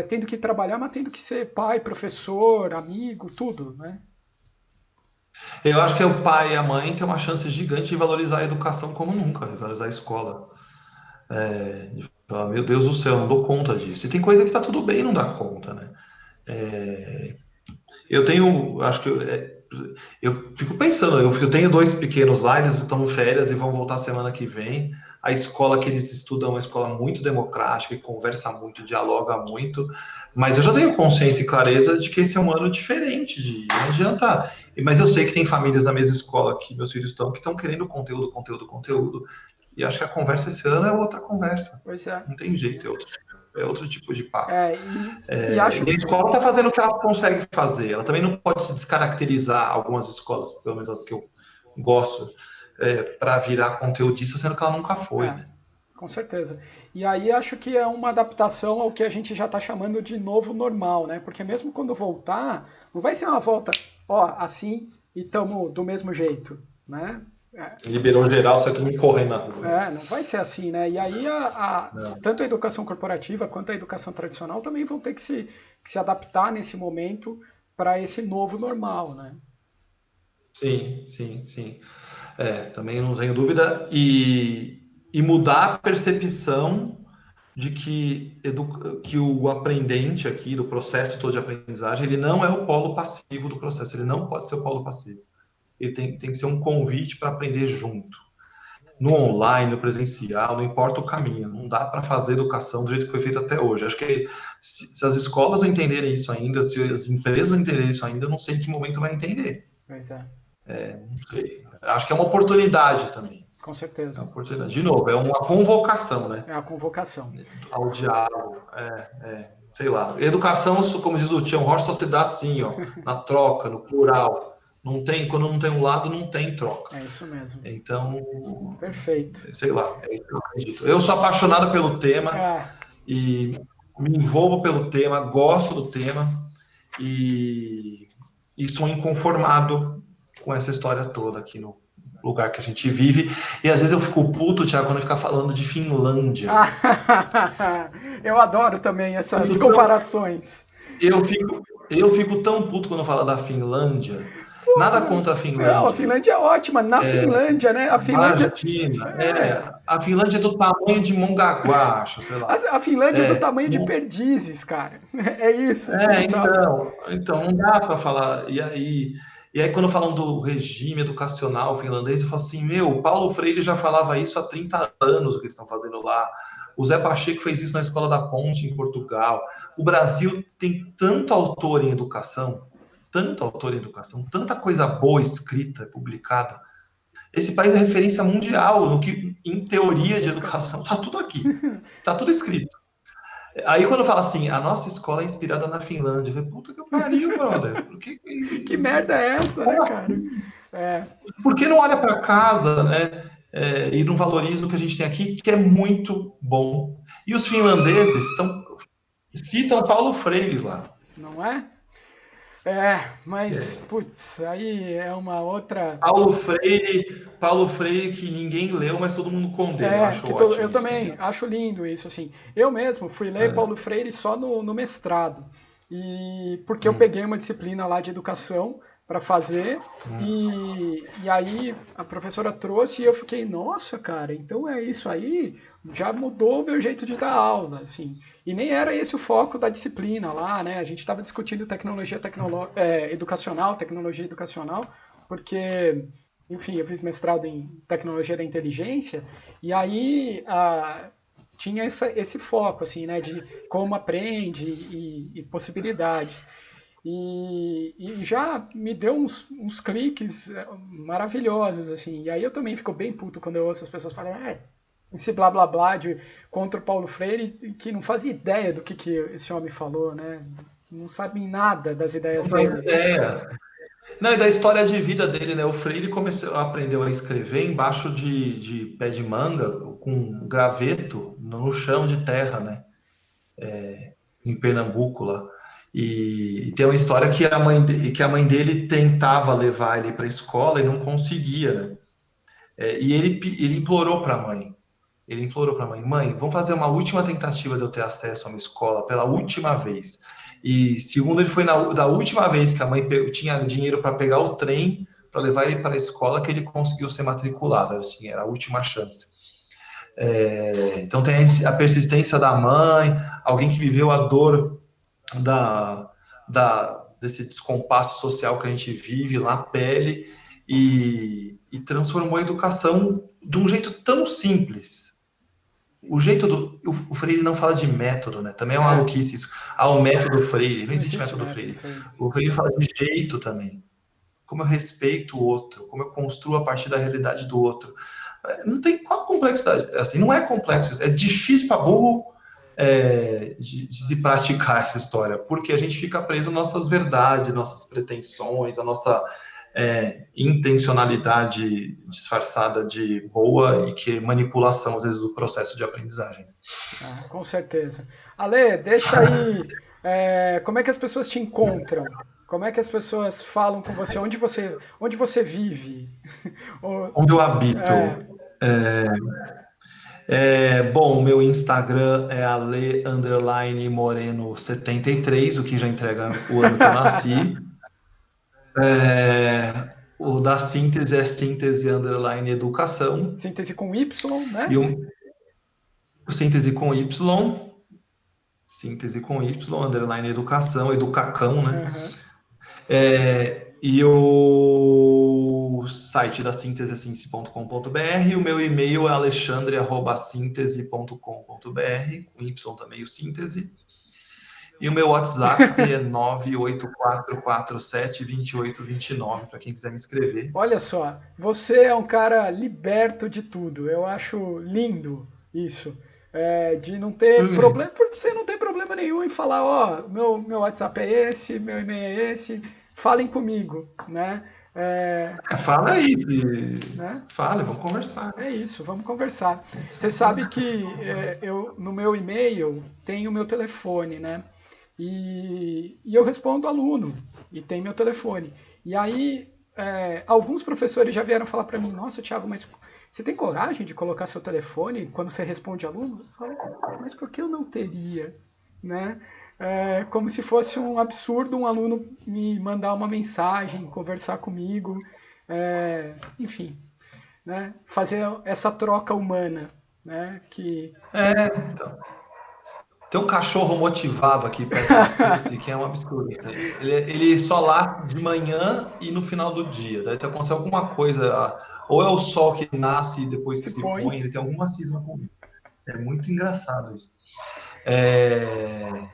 tendo que trabalhar, mas tendo que ser pai, professor, amigo, tudo, né? Eu acho que o pai e a mãe têm uma chance gigante de valorizar a educação como nunca, de valorizar a escola. De falar, meu Deus do céu, eu não dou conta disso. E tem coisa que tá tudo bem não dar conta, né? Eu tenho, acho que eu fico pensando, eu tenho 2 pequenos lá, eles estão em férias e vão voltar semana que vem. A escola que eles estudam é uma escola muito democrática, e conversa muito, dialoga muito, mas eu já tenho consciência e clareza de que esse é um ano diferente, não adianta. Mas eu sei que tem famílias na mesma escola que meus filhos estão, que estão querendo conteúdo, conteúdo, conteúdo, e acho que a conversa esse ano é outra conversa. Pois é. Não tem jeito, é outro tipo de papo. E acho E a escola está fazendo o que ela consegue fazer. Ela também não pode se descaracterizar, algumas escolas, pelo menos as que eu gosto, para virar conteudista, sendo que ela nunca foi. Né? Com certeza. E aí acho que é uma adaptação ao que a gente já está chamando de novo normal, né? Porque mesmo quando voltar, não vai ser uma volta, assim e estamos do mesmo jeito, né? Liberou geral, você tem que correr na rua. Não vai ser assim, né? E aí tanto a educação corporativa quanto a educação tradicional também vão ter que se adaptar nesse momento para esse novo normal, né? Sim, sim, sim. Também não tenho dúvida. E mudar a percepção de que o aprendente aqui, do processo todo de aprendizagem, ele não é o polo passivo do processo, ele não pode ser o polo passivo. Ele tem que ser um convite para aprender junto. No online, no presencial, não importa o caminho, não dá para fazer educação do jeito que foi feito até hoje. Acho que se as escolas não entenderem isso ainda, se as empresas não entenderem isso ainda, eu não sei em que momento vai entender. Pois é. Não sei. Acho que é uma oportunidade também. Com certeza. É uma oportunidade. De novo, é uma convocação, né? É a convocação. Ao diálogo. Sei lá. Educação, como diz o Tião Rocha, só se dá assim, na troca, no plural. Não tem, quando não tem um lado, não tem troca. É isso mesmo. Então, perfeito. Sei lá, é isso que eu acredito. Eu sou apaixonado pelo tema e me envolvo pelo tema, gosto do tema e sou inconformado com essa história toda aqui no lugar que a gente vive. E às vezes eu fico puto, Thiago, quando ficar falando de Finlândia. Eu adoro também essas comparações. Eu fico tão puto quando fala da Finlândia. Nada contra a Finlândia. Não, a Finlândia é ótima. Na Finlândia, né? A Finlândia... A Finlândia é do tamanho de Mongaguá, acho, sei lá. A Finlândia é do tamanho de Perdizes, cara. É isso. Então não dá para falar. E aí, quando falam do regime educacional finlandês, eu falo assim, o Paulo Freire já falava isso há 30 anos, o que eles estão fazendo lá. O Zé Pacheco fez isso na Escola da Ponte, em Portugal. O Brasil tem tanto autor em educação, tanta coisa boa escrita, publicada. Esse país é referência mundial no que, em teoria de educação, está tudo aqui. Está tudo escrito. Aí quando fala assim, a nossa escola é inspirada na Finlândia, eu falei, puta que pariu, brother. Que merda é essa, né, cara? Por que não olha para casa, né? E não valoriza o que a gente tem aqui, que é muito bom. E os finlandeses citam Paulo Freire lá. Não é? Mas, putz, aí é uma outra... Paulo Freire que ninguém leu, mas todo mundo condena. Eu também acho lindo isso, assim. Eu mesmo fui ler Paulo Freire só no mestrado. Porque eu peguei uma disciplina lá de educação para fazer, e aí a professora trouxe e eu fiquei, nossa, cara, então é isso aí, já mudou o meu jeito de dar aula, assim. E nem era esse o foco da disciplina lá, né? A gente estava discutindo tecnologia educacional, porque, enfim, eu fiz mestrado em tecnologia da inteligência, e aí tinha esse foco, assim, né, de como aprende e possibilidades. e já me deu uns cliques maravilhosos, assim. E aí eu também fico bem puto quando eu ouço as pessoas falarem esse blá blá blá contra o Paulo Freire, que não fazem ideia do que esse homem falou, né? Não sabem nada das ideias Não faz dele. ideia. Não, e da história de vida dele, né? O Freire aprendeu a escrever embaixo de pé de manga, com um graveto no chão de terra, né? Em Pernambuco lá. E tem uma história que que a mãe dele tentava levar ele para a escola e não conseguia, né? E ele implorou para a mãe. Ele implorou para a mãe: mãe, vamos fazer uma última tentativa de eu ter acesso a uma escola pela última vez. E segundo ele foi da última vez que a mãe tinha dinheiro para pegar o trem para levar ele para a escola que ele conseguiu ser matriculado. Assim, era a última chance. Então tem a persistência da mãe, alguém que viveu a dor desse descompasso social que a gente vive na pele e transformou a educação de um jeito tão simples. O Freire não fala de método, né? Também é uma maluquice isso. O método Freire. Não existe método Freire. O Freire fala de jeito também. Como eu respeito o outro, como eu construo a partir da realidade do outro. Não tem qual complexidade. Assim, não é complexo. É difícil para burro de se praticar essa história, porque a gente fica preso nas nossas verdades, nossas pretensões, a nossa intencionalidade disfarçada de boa e que manipulação, às vezes, do processo de aprendizagem. Com certeza. Ale, deixa aí, como é que as pessoas te encontram? Como é que as pessoas falam com você? Onde você vive? Onde eu habito? Bom, o meu Instagram é ale_moreno73, o que já entrega o ano que eu nasci. O da síntese é síntese_educação. Síntese com Y, né? E o síntese com Y, _educação, educacão, né? Uhum. E o site da síntese é síntese.com.br, o meu e-mail é alexandre@síntese.com.br, com Y também o síntese. E o meu WhatsApp é 984472829, para quem quiser me escrever. Olha só, você é um cara liberto de tudo. Eu acho lindo isso. De não ter problema, porque você não tem problema nenhum em falar, meu WhatsApp é esse, meu e-mail é esse, falem comigo, né? Fala aí, né? Fala, vamos conversar. É isso, vamos conversar. Você sabe que eu no meu e-mail tem o meu telefone, né? E eu respondo aluno e tem meu telefone. E aí alguns professores já vieram falar para mim: nossa, Thiago, mas você tem coragem de colocar seu telefone quando você responde aluno? Eu falo, mas por que eu não teria, né? Como se fosse um absurdo um aluno me mandar uma mensagem, conversar comigo, enfim, né? Fazer essa troca humana, né? Então. Tem um cachorro motivado aqui perto da síntese que é um absurdo. Ele só late de manhã e no final do dia. Daí acontece alguma coisa. Ou é o sol que nasce e depois que se põe, ele tem alguma cisma comigo. É muito engraçado isso.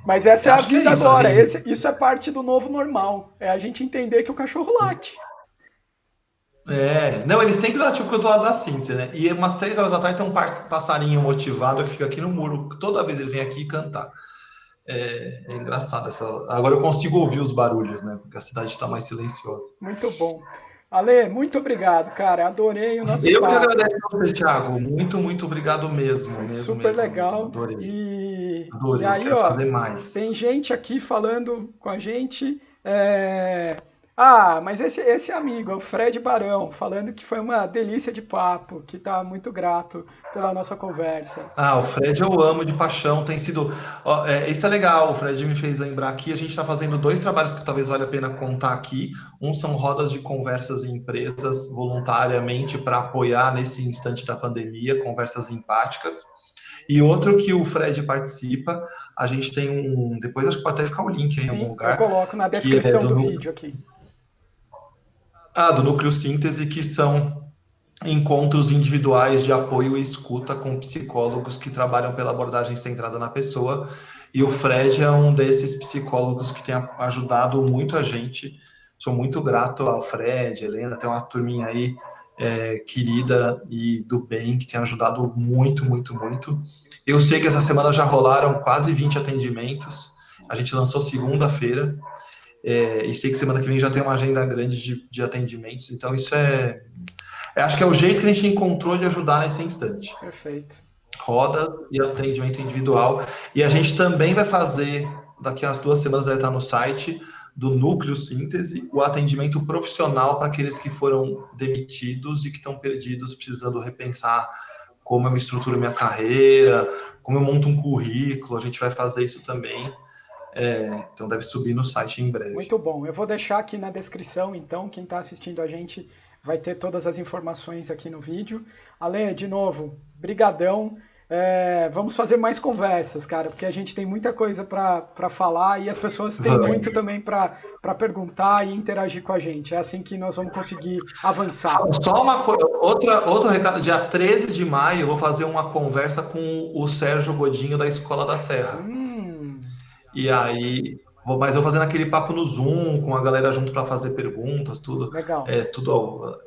Mas essa é a vida agora. Isso é parte do novo normal. É a gente entender que o cachorro late. Não, ele sempre latiu porque eu tô lá da síntese, né? E umas 3 horas da tarde tem um passarinho motivado que fica aqui no muro. Toda vez ele vem aqui cantar. É engraçado Agora eu consigo ouvir os barulhos, né? Porque a cidade está mais silenciosa. Muito bom. Ale, muito obrigado, cara. Adorei o nosso papo. Eu que agradeço a você, Thiago. Muito, muito obrigado mesmo. Super legal. Mesmo. Adorei. E aí, quero fazer mais. Tem gente aqui falando com a gente. Mas esse amigo, é o Fred Barão, falando que foi uma delícia de papo, que está muito grato pela nossa conversa. O Fred eu amo de paixão, tem sido... isso é legal, o Fred me fez lembrar aqui, a gente está fazendo 2 trabalhos que talvez valha a pena contar aqui. Um são rodas de conversas em empresas, voluntariamente, para apoiar nesse instante da pandemia, conversas empáticas. E outro que o Fred participa, a gente tem depois acho que pode até ficar o link aí em algum lugar. Eu coloco na descrição do vídeo aqui. Do Núcleo Síntese, que são encontros individuais de apoio e escuta com psicólogos que trabalham pela abordagem centrada na pessoa. E o Fred é um desses psicólogos que tem ajudado muito a gente. Sou muito grato ao Fred, Helena, tem uma turminha aí querida e do bem que tem ajudado muito, muito, muito. Eu sei que essa semana já rolaram quase 20 atendimentos. A gente lançou segunda-feira. E sei que semana que vem já tem uma agenda grande de atendimentos. Então, isso acho que é o jeito que a gente encontrou de ajudar nesse instante. Perfeito. Rodas e atendimento individual. E a gente também vai fazer, daqui a 2 semanas vai estar no site do Núcleo Síntese, o atendimento profissional para aqueles que foram demitidos e que estão perdidos, precisando repensar como eu me estruturo minha carreira, como eu monto um currículo. A gente vai fazer isso também. Então deve subir no site em breve. Muito bom. Eu vou deixar aqui na descrição, então, quem está assistindo a gente vai ter todas as informações aqui no vídeo. Ale, de novo, brigadão. Vamos fazer mais conversas, cara, porque a gente tem muita coisa para falar e as pessoas têm muito também para perguntar e interagir com a gente. É assim que nós vamos conseguir avançar. Só uma coisa, outro recado, dia 13 de maio eu vou fazer uma conversa com o Sérgio Godinho da Escola da Serra. E aí, mas eu vou fazendo aquele papo no Zoom, com a galera junto para fazer perguntas, tudo. Legal. Tudo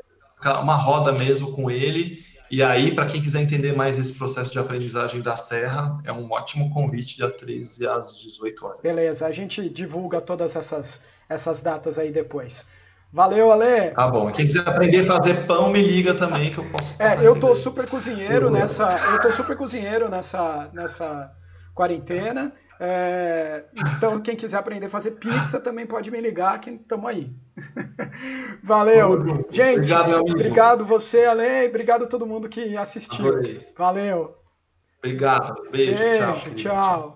uma roda mesmo com ele. E aí, para quem quiser entender mais esse processo de aprendizagem da Serra, é um ótimo convite, dia 13 às 18 horas. Beleza, a gente divulga todas essas datas aí depois. Valeu, Ale! Tá bom. Quem quiser aprender a fazer pão, me liga também, que eu posso passar. Eu tô super cozinheiro nessa quarentena. Então, quem quiser aprender a fazer pizza também pode me ligar, que estamos aí. Valeu. Gente, obrigado você, Ale, obrigado a todo mundo que assistiu. Adorei. Valeu. Obrigado. Beijo. Tchau. Tchau.